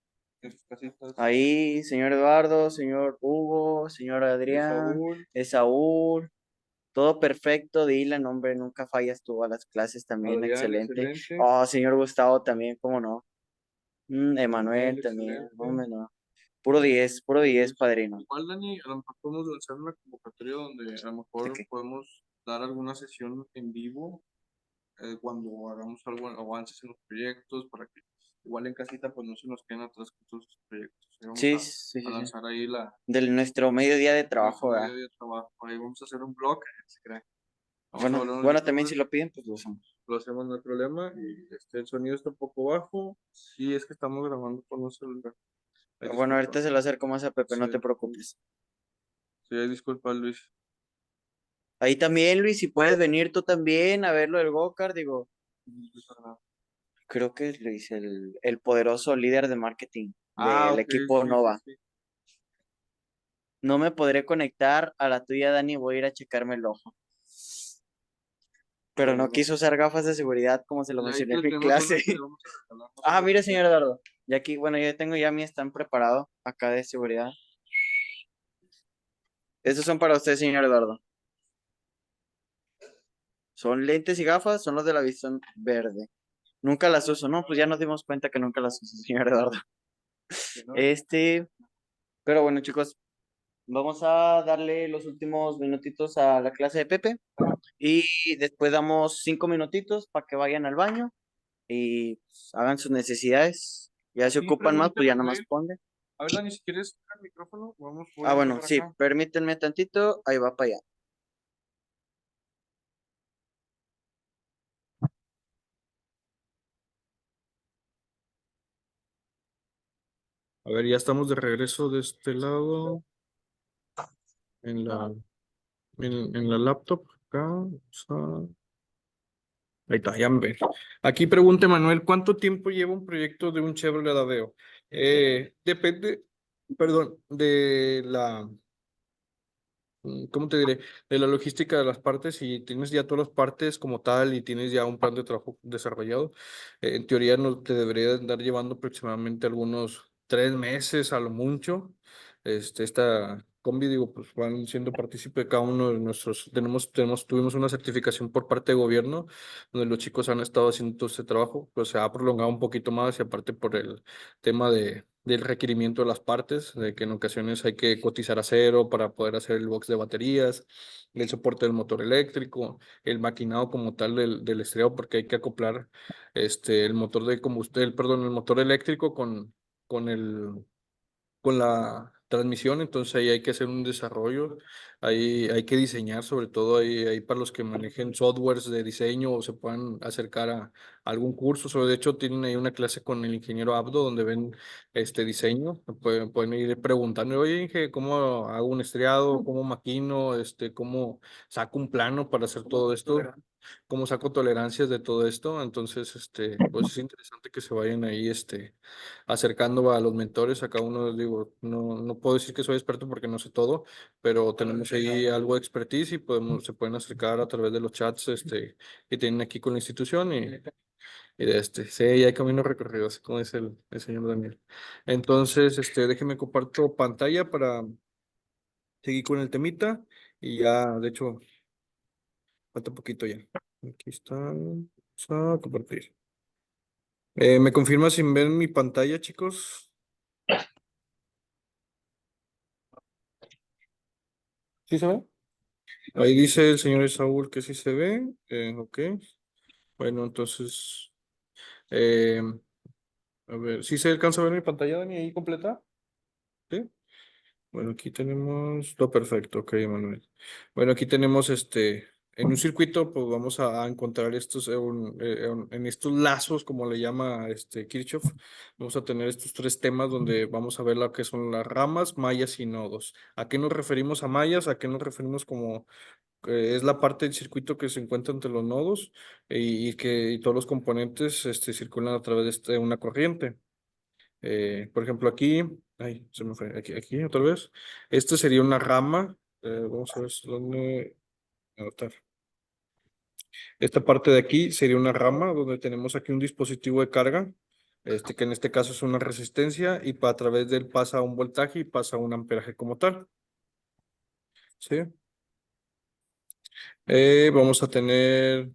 Speaker 1: sus casitas.
Speaker 4: Ahí, señor Eduardo, señor Hugo, señor Adrián,
Speaker 1: Saúl,
Speaker 4: Esaúl, todo perfecto, Dylan, hombre, nunca fallas tú a las clases también,
Speaker 1: Adrián,
Speaker 4: excelente.
Speaker 1: excelente.
Speaker 4: Oh, señor Gustavo también, cómo no.
Speaker 1: Daniel,
Speaker 4: Emanuel también,
Speaker 1: excelente.
Speaker 4: hombre, no. Puro 10, padrino.
Speaker 1: Igual, Dani, a lo mejor podemos lanzar una convocatoria donde a lo mejor
Speaker 4: qué?
Speaker 1: podemos dar alguna sesión en vivo cuando hagamos algo, avances en los proyectos, para que igual en casita pues no se nos queden atrás con todos los proyectos. Vamos
Speaker 4: Sí, sí,
Speaker 1: a
Speaker 4: sí, sí.
Speaker 1: lanzar ahí
Speaker 4: Nuestro mediodía de trabajo,
Speaker 1: nuestro
Speaker 4: ¿verdad?
Speaker 1: medio de trabajo. Ahí vamos a hacer un blog, se crea. Vamos a
Speaker 4: Bueno,
Speaker 1: hablar unos
Speaker 4: bueno, también
Speaker 1: youtubers,
Speaker 4: si lo piden, pues lo hacemos.
Speaker 1: lo hacemos, no hay problema. Y el sonido está un poco bajo. Sí, es que estamos grabando con un celular. Ay,
Speaker 4: Bueno, ahorita
Speaker 1: disculpa.
Speaker 4: se lo acerco más a Pepe, no
Speaker 1: Sí,
Speaker 4: te preocupes.
Speaker 1: sí, disculpa, Luis.
Speaker 4: Ahí también, Luis, si puedes venir tú también a ver lo del go-kart, digo, creo que es Luis, el poderoso líder de marketing del
Speaker 1: Ok,
Speaker 4: equipo
Speaker 1: sí,
Speaker 4: Nova.
Speaker 1: sí, sí.
Speaker 4: No me podré conectar a la tuya, Dani, voy a ir a checarme el ojo. Pero no
Speaker 1: Bueno,
Speaker 4: quiso usar gafas de seguridad como se lo
Speaker 1: ahí
Speaker 4: mencioné en mi
Speaker 1: tenemos
Speaker 4: clase.
Speaker 1: unas que le vamos a regalar.
Speaker 4: Ah, mire, señor Eduardo. Y aquí, bueno, ya tengo ya mi stand preparado acá de seguridad. Estos son para usted, señor Eduardo. Son lentes y gafas, son los de la visión verde. Nunca las uso, ¿no? Pues ya nos dimos cuenta que nunca las uso, señor Eduardo. Pero bueno, chicos, vamos a darle los últimos minutitos a la clase de Pepe y después damos 5 minutitos para que vayan al baño y pues, hagan sus necesidades. Ya se
Speaker 1: Sí,
Speaker 4: ocupan más, pues ya nada más
Speaker 1: pregúntale,
Speaker 4: ponen.
Speaker 1: a ver, Dani, si quieres el micrófono, voy
Speaker 4: Ah,
Speaker 1: a
Speaker 4: bueno,
Speaker 1: pasar
Speaker 4: sí,
Speaker 1: acá.
Speaker 4: permítanme tantito, ahí va para allá.
Speaker 1: A ver, ya estamos de regreso de este lado en en la laptop. Acá, ahí está, ya me ven. Aquí pregunta Manuel, ¿cuánto tiempo lleva un proyecto de un Chevrolet Aveo? Depende, perdón, de ¿cómo te diré? De la logística de las partes. Si tienes ya todas las partes como tal y tienes ya un plan de trabajo desarrollado, en teoría no te debería andar llevando aproximadamente algunos 3 meses a lo mucho. Esta combi, digo, pues van siendo partícipe de cada uno de nuestros, tuvimos una certificación por parte de gobierno, donde los chicos han estado haciendo todo este trabajo, pues se ha prolongado un poquito más y aparte por el tema del requerimiento de las partes, de que en ocasiones hay que cotizar acero para poder hacer el box de baterías, el soporte del motor eléctrico, el maquinado como tal del estriado, porque hay que acoplar el motor de combustible, perdón, el motor eléctrico con el con transmisión, entonces ahí hay que hacer un desarrollo, ahí hay que diseñar, sobre todo ahí para los que manejen softwares de diseño o se puedan acercar a algún curso, de hecho tienen ahí una clase con el ingeniero Abdo donde ven este diseño, pueden ir preguntando, oye, Inge, ¿cómo hago un estriado? ¿Cómo maquino? ¿Cómo saco un plano para hacer todo esto? ¿Cómo saco tolerancias de todo esto? Entonces, pues es interesante que se vayan ahí, acercando a los mentores. A cada uno, digo, no puedo decir que soy experto porque no sé todo, pero tenemos ahí algo de expertise y se pueden acercar a través de los chats, que tienen aquí con la institución y de sí, ya hay caminos recorridos, como dice el señor Daniel. Entonces, déjeme comparto pantalla para seguir con el temita y ya, de hecho, falta poquito ya. Aquí está, vamos a compartir. ¿Me confirma si ven mi pantalla, chicos? ¿Sí se ve? Ahí dice el señor Saúl que sí se ve. Ok. Bueno, entonces, eh, a ver, ¿sí se alcanza a ver mi pantalla, Dani, ahí completa? Sí. Bueno, aquí tenemos lo perfecto, ok, Manuel. Bueno, aquí tenemos en un circuito, pues vamos a encontrar estos, en estos lazos, como le llama Kirchhoff, vamos a tener estos tres temas donde vamos a ver lo que son las ramas, mallas y nodos. ¿A qué nos referimos a mallas? ¿A qué nos referimos como es la parte del circuito que se encuentra entre los nodos y todos los componentes circulan a través de una corriente? Por ejemplo, aquí, ay, se me fue, aquí otra vez. Esta sería una rama. Vamos a ver dónde anotar. Esta parte de aquí sería una rama donde tenemos aquí un dispositivo de carga, que en este caso es una resistencia y a través de él pasa un voltaje y pasa un amperaje como tal. ¿Sí? Vamos a tener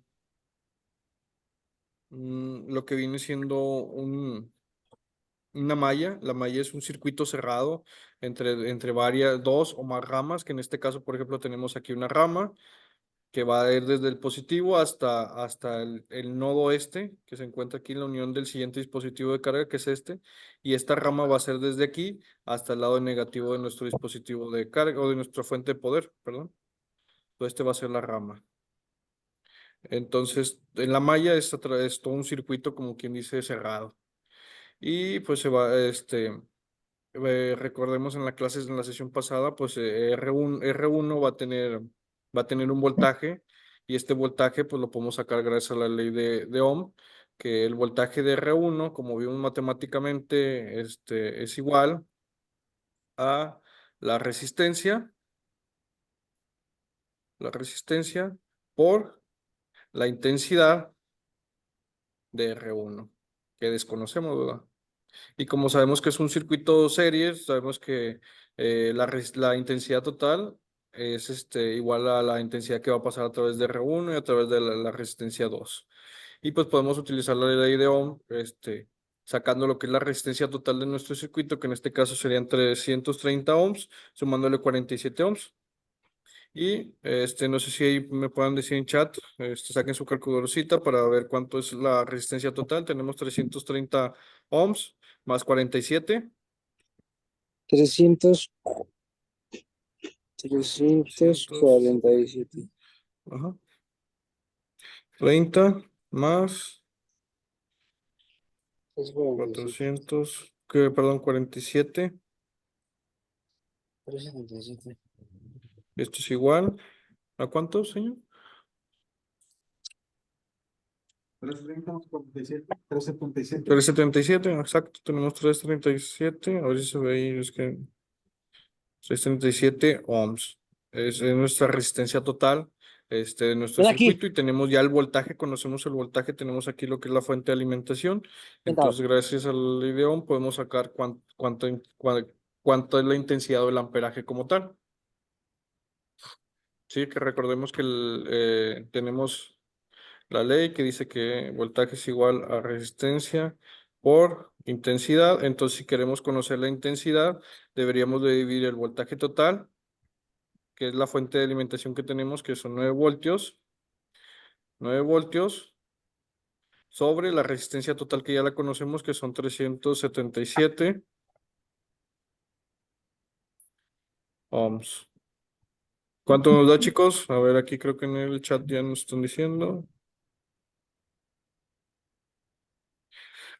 Speaker 1: lo que viene siendo una malla. La malla es un circuito cerrado entre varias, dos o más ramas, que en este caso, por ejemplo, tenemos aquí una rama que va a ir desde el positivo hasta el nodo que se encuentra aquí en la unión del siguiente dispositivo de carga, que es y esta rama va a ser desde aquí hasta el lado negativo de nuestro dispositivo de carga o de nuestra fuente de poder, perdón. Entonces, va a ser la rama. Entonces, en la malla es todo un circuito, como quien dice, cerrado. Y pues se va, recordemos en en la sesión pasada, pues R1 va a tener un voltaje y este voltaje pues lo podemos sacar gracias a la ley de Ohm, que el voltaje de R1, como vimos matemáticamente, es igual a la resistencia por la intensidad de R1, que desconocemos, ¿verdad? Y como sabemos que es un circuito series, sabemos que la intensidad total es igual a la intensidad que va a pasar a través de R1 y a través de la resistencia 2. Y pues podemos utilizar la ley de Ohm, sacando lo que es la resistencia total de nuestro circuito, que en este caso serían 330 ohms, sumándole 47 ohms. Y no sé si ahí me puedan decir en chat, saquen su calculadorcita para ver cuánto es la resistencia total. Tenemos 330 ohms más 47.
Speaker 6: 300,
Speaker 1: 300,
Speaker 6: 347.
Speaker 1: ajá. 30 más
Speaker 6: 347.
Speaker 1: 400, perdón, 47.
Speaker 6: 377.
Speaker 1: Esto es igual. ¿A cuánto, señor?
Speaker 3: 330 más 47, 377.
Speaker 1: 377, exacto. Tenemos 337. A ver si se ve ahí. Es que 337 ohms. Es nuestra resistencia total de nuestro
Speaker 6: Ven aquí,
Speaker 1: circuito y tenemos ya el voltaje, conocemos el voltaje, tenemos aquí lo que es la fuente de alimentación.
Speaker 6: sentado.
Speaker 1: Entonces, gracias al ley de Ohm podemos sacar cuánto es la intensidad del amperaje como tal. Sí, que recordemos que tenemos la ley que dice que voltaje es igual a resistencia por intensidad. Entonces, si queremos conocer la intensidad, deberíamos de dividir el voltaje total, que es la fuente de alimentación que tenemos, que son 9 voltios, sobre la resistencia total que ya la conocemos, que son 377 ohms. ¿Cuánto nos da, chicos? A ver, aquí creo que en el chat ya nos están diciendo.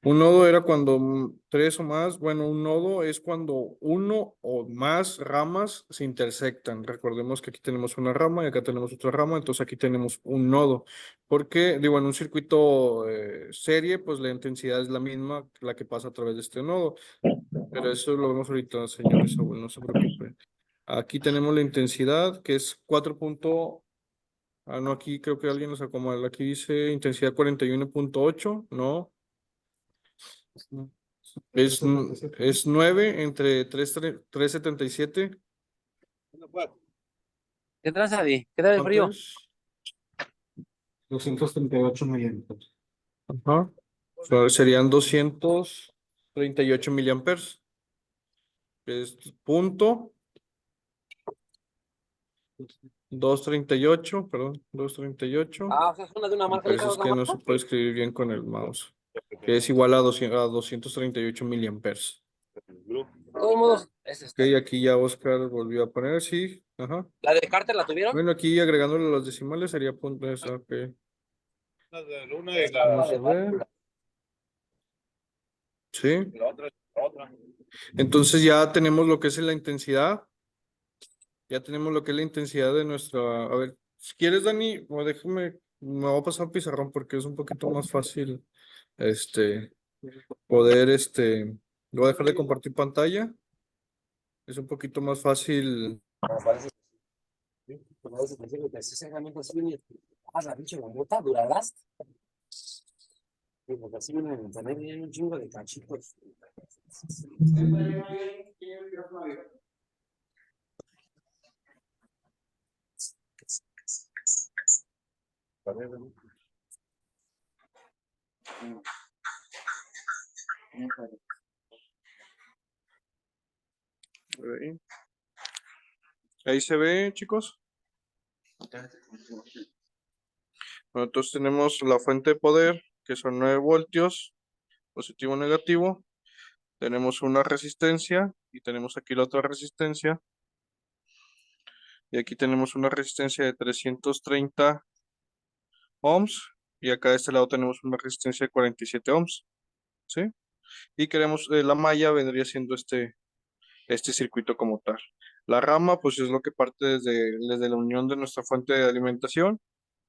Speaker 1: Un nodo era cuando tres o más, bueno, un nodo es cuando uno o más ramas se intersectan. Recordemos que aquí tenemos una rama y acá tenemos otra rama, entonces aquí tenemos un nodo. Porque, digo, en un circuito serie, pues la intensidad es la misma que la que pasa a través de este nodo. Pero eso lo vemos ahorita, señores, Saúl, no se preocupe. Aquí tenemos la intensidad, que es 4. Ah, no, aquí creo que alguien nos acomoda. Aquí dice intensidad 41.8, no. Es 9 entre 377.
Speaker 6: ¿Qué traza, Di? ¿Qué tal el
Speaker 1: ¿Cuánto
Speaker 6: frío?
Speaker 1: es?
Speaker 3: 238 milímetros.
Speaker 1: Ajá. O sea, serían 238 miliamperes. Es punto 238, perdón, 238
Speaker 6: Ah, o sea, es una de una marca y
Speaker 1: amperes.
Speaker 6: otra de
Speaker 1: Es
Speaker 6: otra
Speaker 1: que no
Speaker 6: marca.
Speaker 1: se puede escribir bien con el mouse. Que es igual a 238 miliamperes.
Speaker 6: De todos modos, es
Speaker 1: Ok,
Speaker 6: esta.
Speaker 1: aquí ya Oscar volvió a poner, sí. Ajá.
Speaker 6: ¿La de Carter la tuvieron?
Speaker 1: Bueno, aquí agregándole los decimales sería punto esa, ok.
Speaker 6: La de Luna y la
Speaker 1: Vamos a ver. Sí.
Speaker 6: la otra.
Speaker 1: Entonces ya tenemos lo que es la intensidad. Ya tenemos lo que es la intensidad de nuestra. A ver, si quieres, Dani, o déjame, me voy a pasar un pizarrón porque es un poquito más fácil. Este, poder, voy a dejar de compartir pantalla. Es un poquito más fácil.
Speaker 6: Me parece que sí. Me parece que sí, sinceramente, así viene. Ah, la pinche bombota, Duragast. Sí, porque así viene en internet, vienen un chingo de cachitos.
Speaker 1: Ahí. Ahí se ve, chicos. Bueno, entonces tenemos la fuente de poder, que son 9 voltios, positivo, negativo. Tenemos una resistencia y tenemos aquí la otra resistencia. Y aquí tenemos una resistencia de 330 ohms. Y acá de este lado tenemos una resistencia de 47 ohms. ¿Sí? Y queremos, la malla vendría siendo este circuito como tal. La rama, pues es lo que parte desde la unión de nuestra fuente de alimentación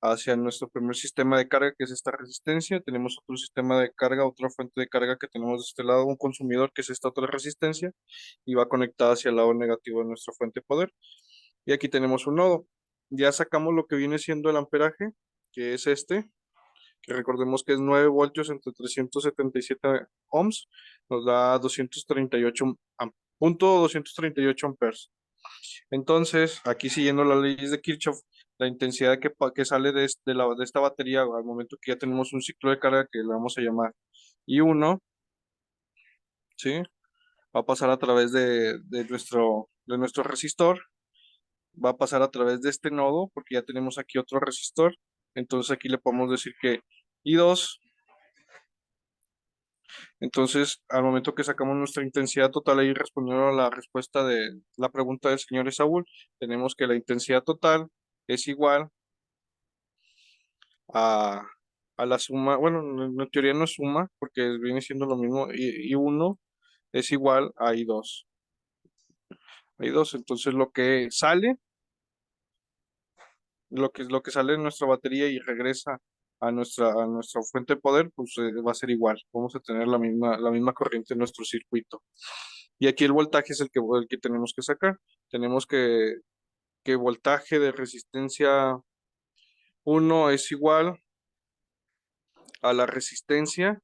Speaker 1: hacia nuestro primer sistema de carga, que es esta resistencia. Tenemos otro sistema de carga, otra fuente de carga que tenemos de este lado, un consumidor, que es esta otra resistencia, y va conectada hacia el lado negativo de nuestra fuente de poder. Y aquí tenemos un nodo. Ya sacamos lo que viene siendo el amperaje, que es que recordemos que es 9 voltios entre 377 ohms, nos da 238, punto 238 amperes. Entonces, aquí siguiendo las leyes de Kirchhoff, la intensidad que sale de esta batería al momento que ya tenemos un ciclo de carga que le vamos a llamar I1, ¿sí? Va a pasar a través de nuestro resistor, va a pasar a través de este nodo, porque ya tenemos aquí otro resistor. Entonces aquí le podemos decir que I2. Entonces, al momento que sacamos nuestra intensidad total, ahí respondiendo a la respuesta de la pregunta del señor Esaúl, tenemos que la intensidad total es igual a, a la suma, bueno, en teoría no es suma, porque viene siendo lo mismo, y 1 es igual a I2. I2, entonces lo que sale de nuestra batería y regresa a nuestra fuente de poder, pues va a ser igual. Vamos a tener la misma corriente en nuestro circuito. Y aquí el voltaje es el que tenemos que sacar. Tenemos que voltaje de resistencia 1 es igual a la resistencia.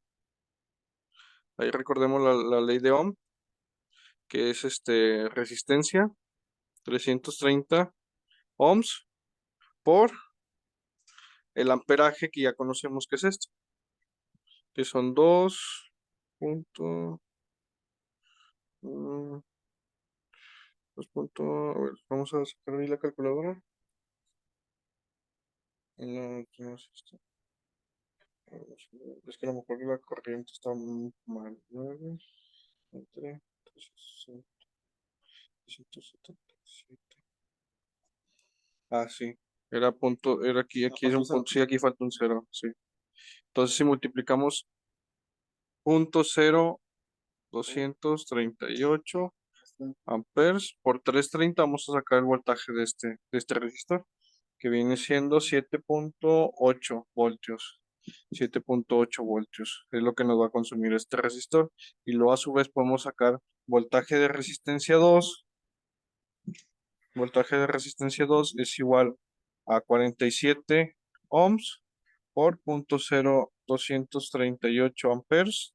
Speaker 1: Ahí recordemos la ley de Ohm, que es resistencia 330 ohms por el amperaje que ya conocemos que es que son 2 punto, 2 punto, a ver, vamos a sacar ahí la calculadora. No, no es esto. Es que a lo mejor la corriente está mal. 9 entre 360, 377. Ah, sí. Era punto, era aquí es un
Speaker 3: faltó cero.
Speaker 1: punto, sí, aquí falta un cero, sí. Entonces, si multiplicamos punto cero 238 amperes por 330, vamos a sacar el voltaje de este resistor, que viene siendo 7.8 voltios. 7.8 voltios es lo que nos va a consumir este resistor. Y luego a su vez podemos sacar voltaje de resistencia 2. Voltaje de resistencia 2 es igual a 47 ohms por 0.0238 amperes.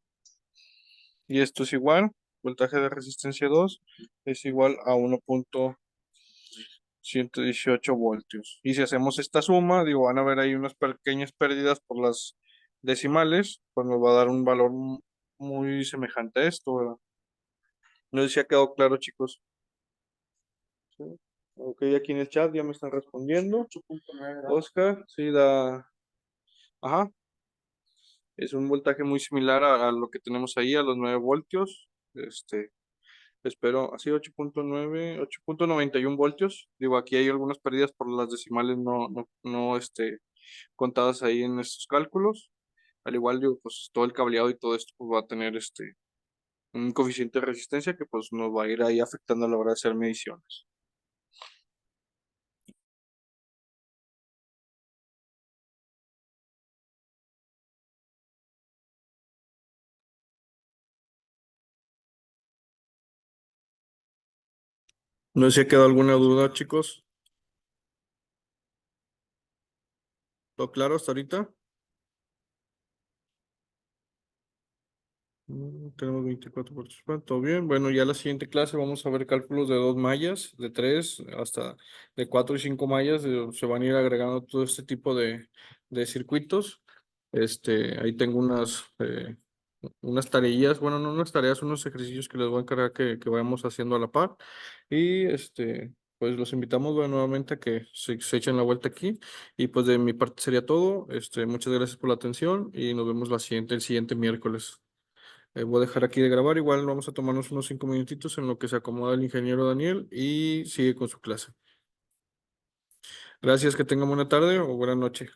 Speaker 1: Y esto es igual, voltaje de resistencia 2 es igual a 1.118 voltios. Y si hacemos esta suma, digo, van a ver ahí unas pequeñas pérdidas por las decimales, pues nos va a dar un valor muy semejante a esto, ¿verdad? No sé si ha quedado claro, chicos. ¿Sí? Ok, aquí en el chat ya me están respondiendo.
Speaker 3: 8.9
Speaker 1: Oscar, sí, da. Ajá. Es un voltaje muy similar a lo que tenemos ahí, a los 9 voltios. Espero, así 8.9, 8.91 voltios. Digo, aquí hay algunas pérdidas por las decimales no contadas ahí en estos cálculos. Al igual, digo, pues todo el cableado y todo esto pues, va a tener un coeficiente de resistencia que pues nos va a ir ahí afectando a la hora de hacer mediciones. No sé si ha quedado alguna duda, chicos. ¿Todo claro hasta ahorita? Tenemos 24 participantes, todo bien. Bueno, ya la siguiente clase vamos a ver cálculos de 2 mallas, de 3 hasta de 4 y 5 mallas. Se van a ir agregando todo este tipo de circuitos. Ahí tengo unas tareas, bueno, no unas tareas, unos ejercicios que les voy a encargar que vayamos haciendo a la par. Y pues los invitamos bueno, nuevamente a que se echen la vuelta aquí. Y pues de mi parte sería todo. Muchas gracias por la atención y nos vemos el siguiente miércoles. Voy a dejar aquí de grabar, igual vamos a tomarnos unos 5 minutitos en lo que se acomoda el ingeniero Daniel y sigue con su clase. Gracias, que tengan buena tarde o buena noche.